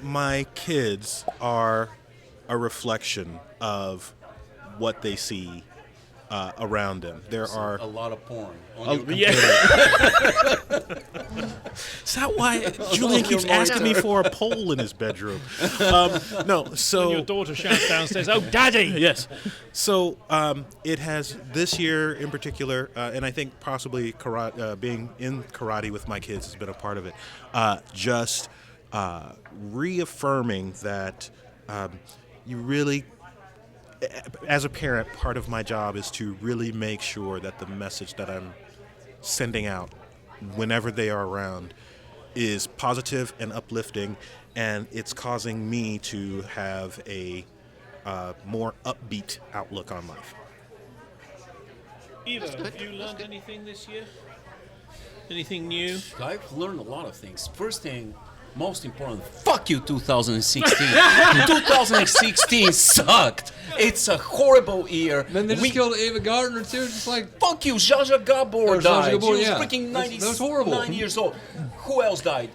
my kids are a reflection of what they see around them. There are. A lot of porn. Yeah. Is that why Julian keeps asking me for a pole in his bedroom? No, so Your daughter shouts downstairs, "Oh, Daddy!" yes. So it has this year in particular, and I think possibly karate, being in karate with my kids has been a part of it. Just reaffirming that you really, as a parent, part of my job is to really make sure that the message that I'm sending out whenever they are around is positive and uplifting, and it's causing me to have a more upbeat outlook on life. Eva, have you learned anything this year? Anything new? I've learned a lot of things. First thing, most important, fuck you 2016. 2016 sucked. It's a horrible year. Then they just killed Ava Gardner too, just like Fuck you, Zsa Zsa Gabor Oh, Zsa Zsa died. Gabor, She was yeah. freaking That was horrible. 9 years old. Who else died?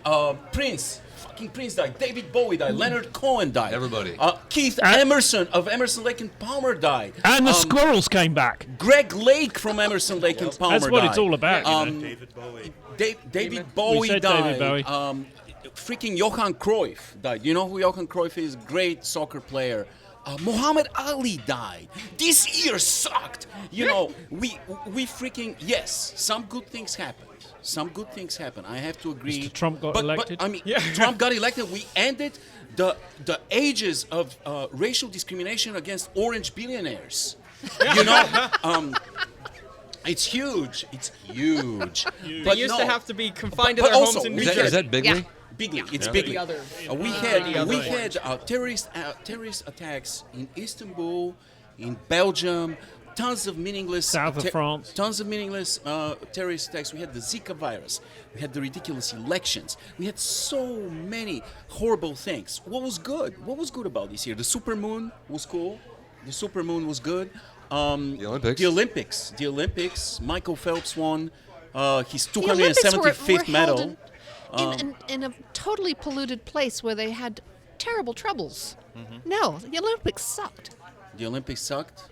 Prince. Fucking Prince died. David Bowie died. Leonard Cohen died. Everybody. Keith Emerson of Emerson, Lake and Palmer died. And the squirrels came back. Greg Lake from Emerson, Lake and Palmer That's what died. it's all about. You know. David Bowie. David Bowie said died. David Bowie. Freaking Johan Cruyff died. You know who Johan Cruyff is? Great soccer player. Muhammad Ali died. This year sucked. You know, we freaking, yes, some good things happened. Some good things happen. I have to agree. Mr. Trump got elected. But I mean, Trump got elected. We ended the ages of racial discrimination against orange billionaires. You know, it's huge. It's huge. They used to have to be confined to but their also, homes in New is Jersey. is that Bigley? Bigly. It's The Bigly. other. We had terrorist attacks in Istanbul, in Belgium, tons of meaningless South of France. tons of meaningless terrorist attacks. We had the Zika virus. We had the ridiculous elections. We had so many horrible things. What was good? What was good about this year? The supermoon was cool. The supermoon was good. The Olympics. The Olympics. Michael Phelps won his The Olympics were 275th medal. held in a totally polluted place where they had terrible troubles. No, the Olympics sucked. The Olympics sucked.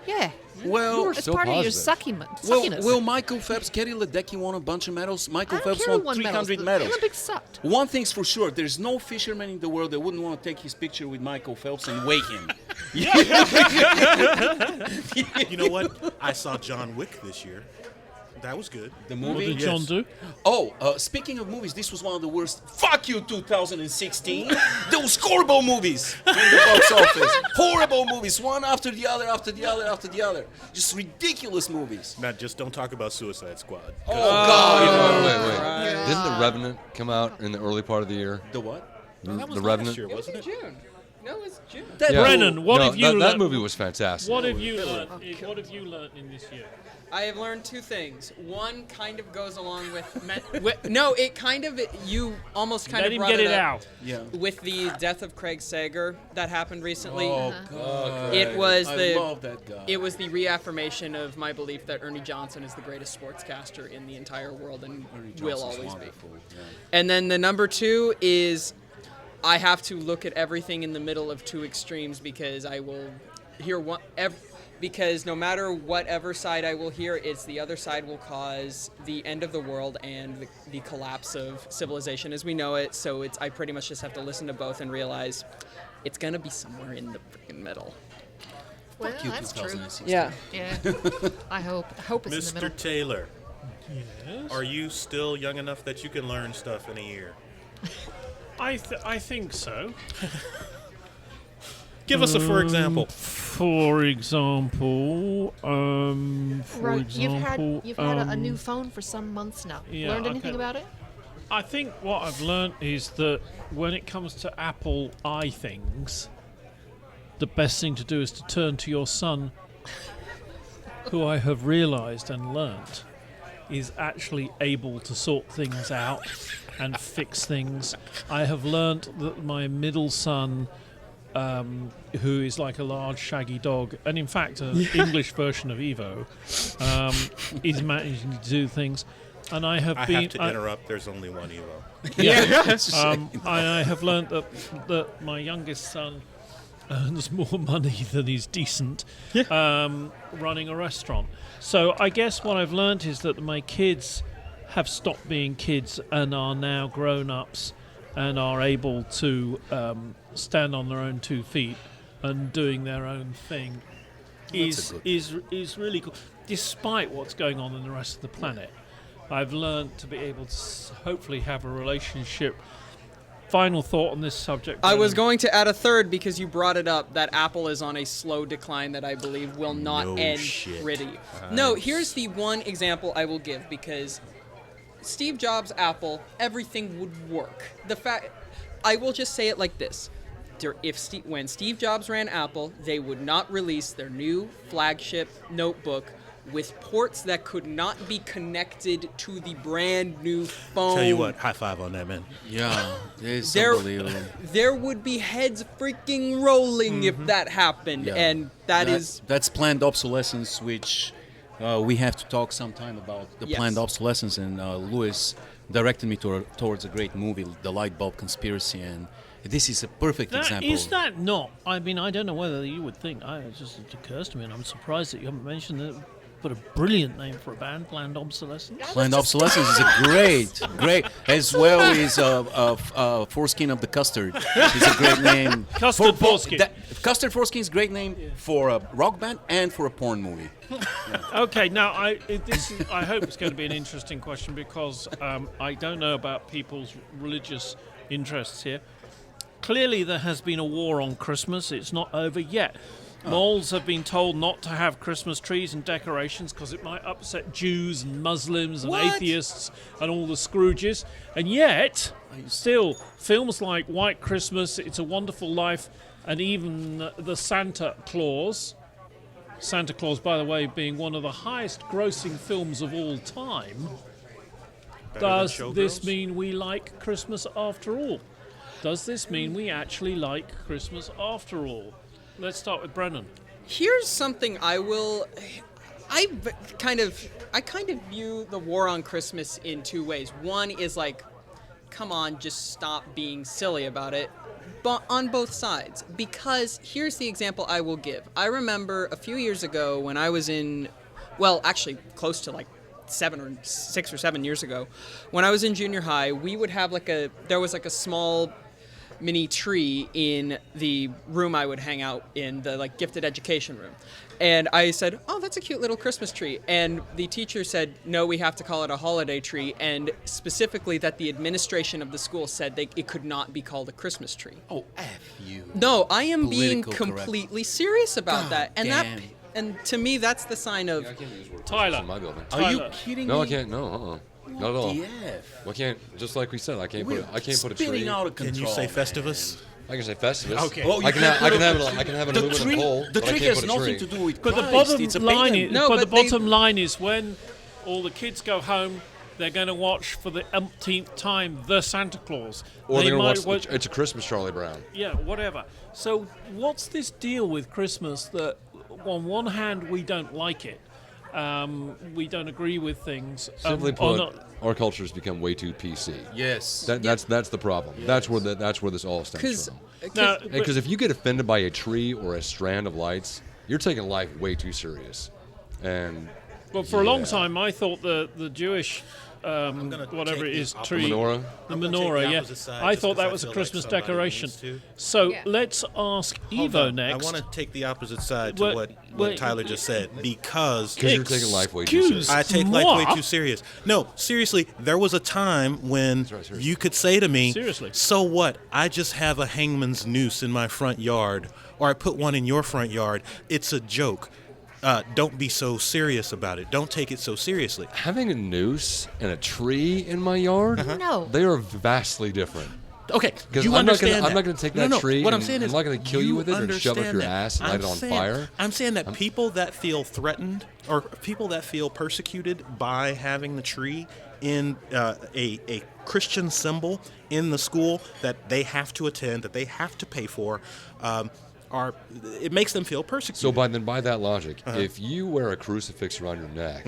Yeah. Well, It's so part of your positive. suckiness. Well, Michael Phelps, Kelly Ledecky won a bunch of medals. I Michael don't Phelps care who won won 300 The medals. Olympics sucked. One thing's for sure, there's no fisherman in the world that wouldn't want to take his picture with Michael Phelps and weigh him. You know what? I saw John Wick this year. That was good. The What movie. did John do? Oh, speaking of movies, this was one of the worst. Fuck you, 2016. Those horrible movies in the box office. Horrible movies, one after the other, after the other, after the other. Just ridiculous movies. Now, just don't talk about Suicide Squad. Oh, God. Wait. Didn't The Revenant come out in the early part of the year? The what? That was The last Revenant. year, It was wasn't in it? June. No, it's June. Brennan, what No, have you that learned? movie was fantastic. What have you learned? What have you learned in this year? I have learned two things. One kind of goes along with, no, it kind of you almost kind Let of him brought get it up out. Yeah. with the death of Craig Sager that happened recently. Oh, God. It was I the love that guy. it was the reaffirmation of my belief that Ernie Johnson is the greatest sportscaster in the entire world and will Johnson's always be. wonderful, yeah. And then the number two is I have to look at everything in the middle of two extremes because I will hear one. Because no matter whatever side I will hear, it's the other side will cause the end of the world and the collapse of civilization as we know it. So I pretty much just have to listen to both and realize it's gonna be somewhere in the freaking middle. Well, Fuck you, that's true. 2016. Yeah. Yeah. I hope it's in the Mr. middle. Taylor, Yes. are you still young enough that you can learn stuff in a year? I think so. Give us a for example. For example, Right, you've had a new phone for some months now. yeah, Learned anything okay. about it? I think what I've learned is that when it comes to Apple things, the best thing to do is to turn to your son, who I have realised and learnt is actually able to sort things out and fix things. I have learnt that my middle son, who is like a large shaggy dog, and in fact an English version of Evo, is managing to do things. And I have I been. have to interrupt. There's only one Evo. I have learnt that my youngest son earns more money than is decent running a restaurant. So I guess what I've learnt is that my kids have stopped being kids and are now grown-ups and are able to stand on their own 2 feet and doing their own thing is really cool. Despite what's going on in the rest of the planet, I've learned to be able to hopefully have a relationship. Final thought on this subject. I was Brennan. going to add a third because you brought it up that Apple is on a slow decline that I believe will not No end shit. pretty. No, here's the one example I will give because Steve Jobs' Apple, everything would work. I will just say it like this. When Steve Jobs ran Apple, they would not release their new flagship notebook with ports that could not be connected to the brand new phone. Tell you what, high five on that, man. Yeah, it's There, unbelievable. there would be heads freaking rolling if that happened, Yeah. and that's planned obsolescence, which we have to talk sometime about the Yes. planned obsolescence. And Lewis directed me towards a great movie, The Light Bulb Conspiracy, and this is a perfect example. Is that not? I mean, I don't know whether you would think. It just occurs to me, and I'm surprised that you haven't mentioned it. But a brilliant name for a band, Planned Obsolescence. Planned obsolescence is a great, as well as Foreskin of the Custard. It's a great name. Custard Foreskin. Custard Foreskin is a great name for a rock band and for a porn movie. Okay, now I hope it's going to be an interesting question because I don't know about people's religious interests here. Clearly, there has been a war on Christmas. It's not over yet. Moles have been told not to have Christmas trees and decorations because it might upset Jews and Muslims and atheists and all the Scrooges. And yet, still, films like White Christmas, It's a Wonderful Life, and even the Santa Claus, by the way, being one of the highest grossing films of all time, does this mean we like Christmas after all? Does this mean we actually like Christmas after all? Let's start with Brennan. Here's something I kind of view the war on Christmas in two ways. One is like, come on, just stop being silly about it, but on both sides. Because here's the example I will give. I remember a few years ago when I was actually close to like 6 or 7 years ago, when I was in junior high, we would have there was a small mini tree in the room I would hang out in, the gifted education room. And I said, oh, that's a cute little Christmas tree. And the teacher said, no, we have to call it a holiday tree. And specifically that the administration of the school said it could not be called a Christmas tree. Oh, F you. No, I am being Political completely serious about God that. And damn. And to me, that's the sign of... I can't use word Tyler. in my building. Are you Tyler. kidding No, me? I can't. No, not at all. The F. Well, I can't. Just like we said, I can't We're put a spinning tree. out of control. Can you say man. Festivus? I can say Festivus. Okay. Well, you I can can't have put I can have an The aluminum tree, pole. the but I tree can't has put a nothing tree. to do with But Christ. It's a pagan. No, but bottom line is when all the kids go home, they're going to watch for the umpteenth time The Santa Claus. Or They they're going might to watch. It's a Christmas Charlie Brown. Yeah, whatever. So what's this deal with Christmas that on one hand we don't like it, we don't agree with things. Simply or put, not- our culture has become way too PC. Yes. That's the problem. That's where this all stems from. Now, Because if you get offended by a tree or a strand of lights, you're taking life way too serious. And but for a long yeah. time, I thought the Jewish whatever it is tree, menorah? the I'm gonna take menorah, the yeah. opposite side I just thought 'cause that I was a feel like Christmas somebody decoration. needs to. So Yeah. let's ask Hold Evo on. next. I want to take the opposite side to Well, what well, Tyler just said because Because you're taking life way too serious. I take life way Moi? too serious. No, seriously, there was a time when right, seriously. you could say to me, Seriously. so what? I just have a hangman's noose in my front yard, or I put one in your front yard. It's a joke. Don't be so serious about it. Don't take it so seriously. Having a noose and a tree in my yard, No. they are vastly different. Okay, Because you I'm not understand gonna- I'm that. not gonna take No, that tree What I'm and saying I'm is, not gonna kill you with it and shove it up understand your that. ass and light it on fire. I'm saying that people that feel threatened or people that feel persecuted by having the tree in a Christian symbol in the school that they have to attend, that they have to pay for, it makes them feel persecuted. So by that logic, if you wear a crucifix around your neck,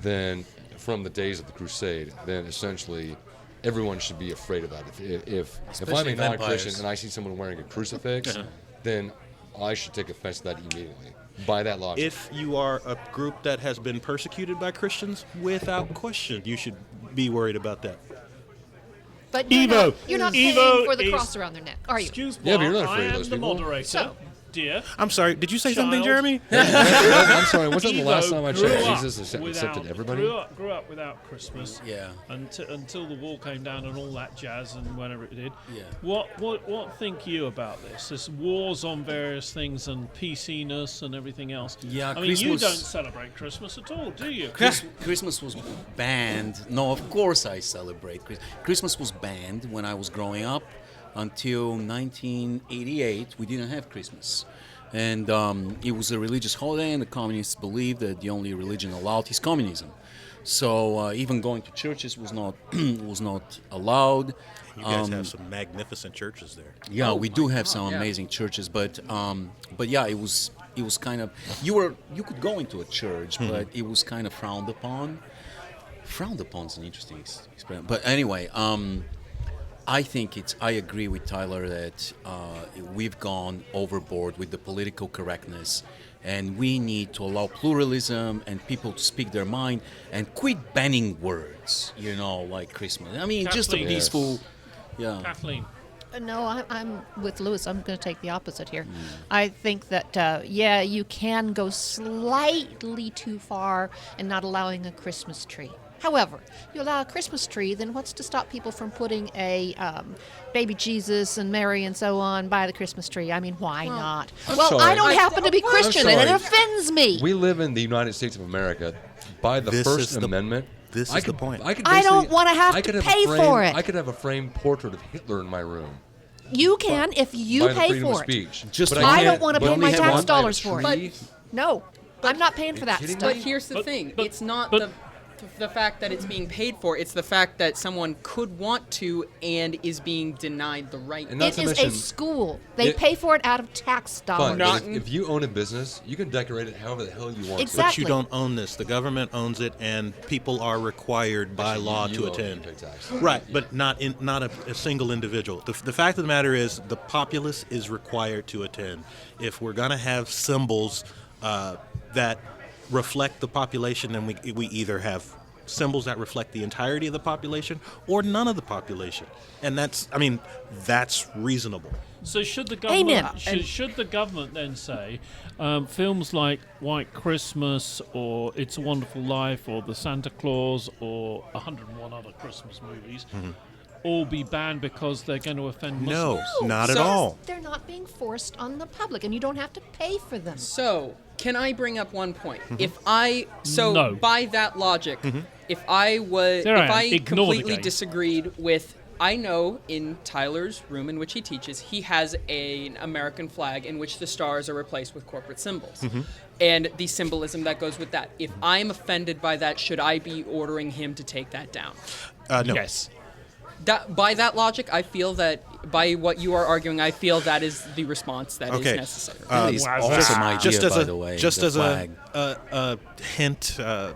then from the days of the Crusade, then essentially everyone should be afraid about it. If I'm Especially a non-Christian vampires. and I see someone wearing a crucifix, then I should take offense to that immediately. By that logic. If you are a group that has been persecuted by Christians, without question, you should be worried about that. But Evo. you're not Evo paying for the is- cross around their neck, are you? Excuse me, Yeah, but you're not I afraid of am those the people. moderator, So- dear. I'm sorry, did you say something, Child. Jeremy? I'm sorry, wasn't the last Evo time I grew checked up Jesus accepted without- everybody? Grew up without Christmas. Yeah. Until the wall came down and all that jazz and whenever it did. Yeah. What think you about this? This wars on various things and PC-ness and everything else. Yeah, I mean, you Christmas- don't celebrate Christmas at all, do you? Christmas was banned. No, of course I celebrate. Christmas was banned when I was growing up. Until 1988, we didn't have Christmas. and it was a religious holiday, and the communists believed that the only religion allowed is communism. So even going to churches was not was not allowed. You guys have some magnificent churches there. Yeah, we do have some yeah. amazing churches, but yeah, it was kind of you could go into a church, but it was kind of frowned upon. Frowned upon is an interesting expression, but anyway, I think I agree with Tyler that we've gone overboard with the political correctness, and we need to allow pluralism and people to speak their mind and quit banning words. Like Christmas. I mean, just a Kathleen. peaceful. Yeah. Kathleen. No, I'm with Lewis. I'm going to take the opposite here. I think that, you can go slightly too far in not allowing a Christmas tree. However, you allow a Christmas tree, then what's to stop people from putting a baby Jesus and Mary and so on by the Christmas tree? I mean, why not? Well, sorry. I don't happen to be Christian, and it sorry. offends me. We live in the United States of America. By the This First is the- Amendment, this is the point. I I don't wanna have to pay for it. I could have a framed portrait of Hitler in my room. You can if you by the pay freedom of for it. speech. Just But I can't- don't want to but pay only my have tax one- dollars for it. But- No, I'm not paying for that kidding stuff. But here's the But- thing: but- it's not but- the fact that it's being paid for. It's the fact that someone could want to and is being denied the right. And not It to is a mention- school. They It- pay for it out of tax dollars. Fine, Not- but if you own a business, you can decorate it however the hell you want Exactly. But you don't own this. The government owns it, and people are required by to. law You to own it, attend. you pay tax. Right, but not a single individual. The fact of the matter is, the populace is required to attend. If we're going to have symbols that reflect the population, then we either have symbols that reflect the entirety of the population or none of the population, and that's reasonable. So should the government Amen. should the government then say films like White Christmas or It's a Wonderful Life or The Santa Claus or 101 other Christmas movies all be banned because they're going to offend No, Muslims? not at So- all. They're not being forced on the public, and you don't have to pay for them. So, can I bring up one point? Mm-hmm. No. By that logic, if I There I am. Ignore the completely game. disagreed with, I know in Tyler's room in which he teaches, he has an American flag in which the stars are replaced with corporate symbols. And the symbolism that goes with that. If I'm offended by that, should I be ordering him to take that down? No. Yes. By that logic, I feel that by what you are arguing, I feel that is the response that is Okay. necessary. That is Wow. awesome idea, Just as by a the way. just the as flag. a hint. Come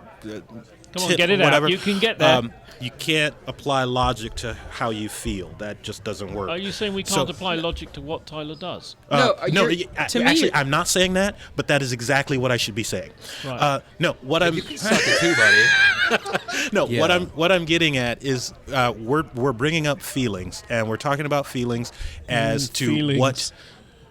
on, get it out. You can get there. You can't apply logic to how you feel. That just doesn't work. Are you saying we So- can't apply logic to what Tyler does? No, to me- actually, I'm not saying that, but that is exactly what I should be saying. Right. No, what I'm Suck it too, buddy. no, Yeah. what I'm getting at is we're bringing up feelings, and we're talking about feelings as to feelings. what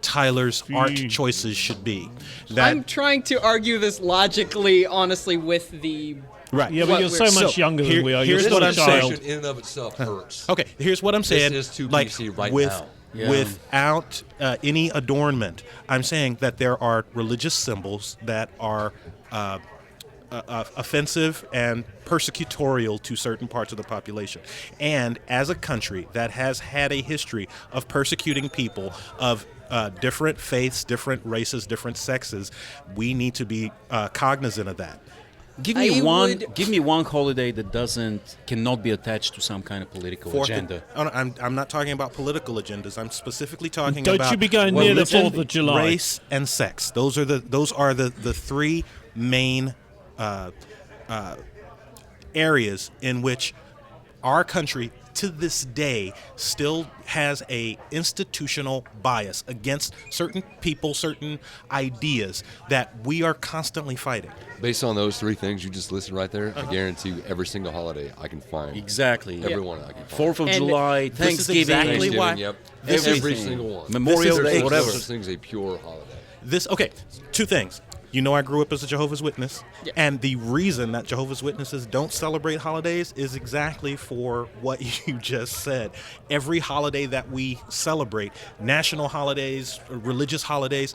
Tyler's art choices should be. That I'm trying to argue this logically, honestly, with the. right. Yeah, but What you're so we're- much so, younger here- than we are. here's You're what still I'm a saying. child. Discussion in and of itself hurts. Okay, here's what I'm saying. is too like PC right with, now. Yeah. Without any adornment, I'm saying that there are religious symbols that are offensive and persecutorial to certain parts of the population. And as a country that has had a history of persecuting people of different faiths, different races, different sexes, we need to be cognizant of that. Give me I one. would- Give me one holiday that cannot be attached to some kind of political agenda. I'm not talking about political agendas. I'm specifically talking Don't about you be going near the religion, 4th of July. race, and sex. Those are the three main areas in which our country to this day still has a institutional bias against certain people, certain ideas that we are constantly fighting. Based on those three things you just listed right there, I guarantee you every single holiday I can find. Exactly. Every one I can find. 4th of And July, this is Thanksgiving, exactly Thanksgiving, why- yep. this Every is- single one. Memorial This is- Day, There's no whatever. such thing as a pure holiday. Okay, two things. You know, I grew up as a Jehovah's Witness, Yeah. and the reason that Jehovah's Witnesses don't celebrate holidays is exactly for what you just said. Every holiday that we celebrate, national holidays, religious holidays,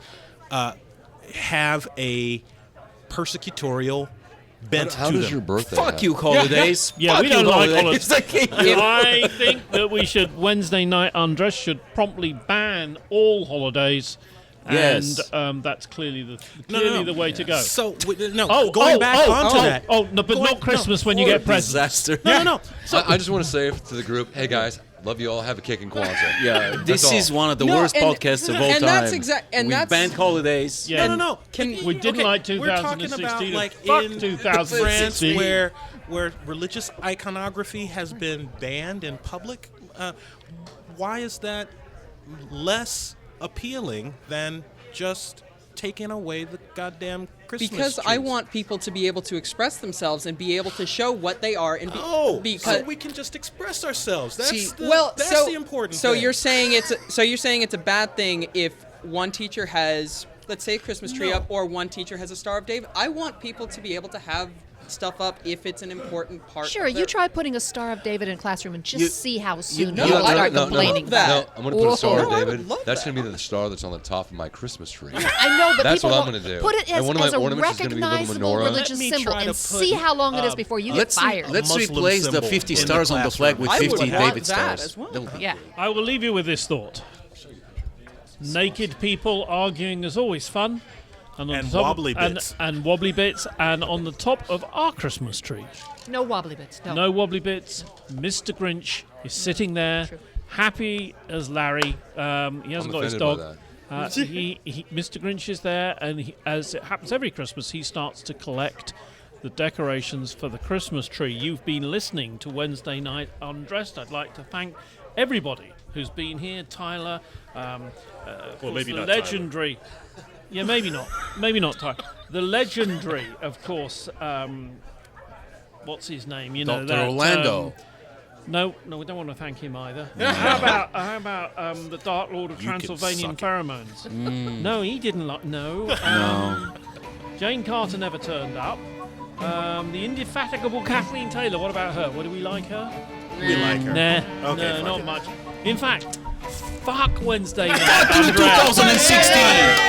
have a persecutorial bent How to does them. your birthday Fuck happen? you, holidays. Yeah, Fuck we you, don't like holidays. I think that we should Wednesday night undress should promptly ban all holidays Yes. And that's clearly the way to go. So going back onto that. Oh, no, but not Christmas when you get presents. Disaster. No. I just want to say to the group, hey guys, love you all. Have a kick in Kwanzaa. Yeah, this all. is one of the No, worst and- podcasts of all and time. that's exact- and With that's- banned holidays. Yeah. No. We didn't like We're talking 2016. about like Fuck in 2016. France where religious iconography has been banned in public. Why is that less appealing than just taking away the goddamn Christmas Because trees? I want people to be able to express themselves and be able to show what they are. And because so we can just express ourselves. That's See, that's the important So thing. you're saying it's a bad thing if one teacher has, let's say, a Christmas tree up, or one teacher has a Star of David. I want people to be able to have stuff up if it's an important part. Sure, of you their- try putting a Star of David in a classroom and just see how soon no, people no, start no, complaining. that. No, I'm going to put a Star of No, I would David. love That's that. going to be the star that's on the top of my Christmas tree. I know, but That's people what I'm won't gonna do. put it And as, one of my as a ornaments is gonna be a little recognizable menorah. religious Let me symbol try to and put, see how long it is before you get fired. a Let's Muslim replace the symbol 50 in the stars on the flag with classroom. 50 I would want David that stars. as well. Don't- Yeah. I will leave you with this thought. Naked people arguing is always fun. And, on And the top wobbly bits. And wobbly bits. And on the top of our Christmas tree, No wobbly bits. No. no wobbly bits, Mr. Grinch is sitting there, True. happy as Larry. He hasn't I'm got his offended dog. by Mr. Grinch is there, and as it happens every Christmas, he starts to collect the decorations for the Christmas tree. You've been listening to Wednesday Night Undressed. I'd like to thank everybody who's been here. Tyler, of course, maybe the not Tyler. legendary. Yeah, maybe not. Maybe not Tyler. The legendary, of course. What's his name? You know Dr. that. Orlando. No, we don't want to thank him either. How about the Dark Lord of You can Transylvanian suck it. Pheromones? No, he didn't like. No. No. Jane Carter never turned up. The indefatigable Kathleen Taylor. What about her? What do we like her? We like her. Nah. Okay, no, fuck not it. much. In fact, fuck Wednesday night. Back to Undressed. 2016.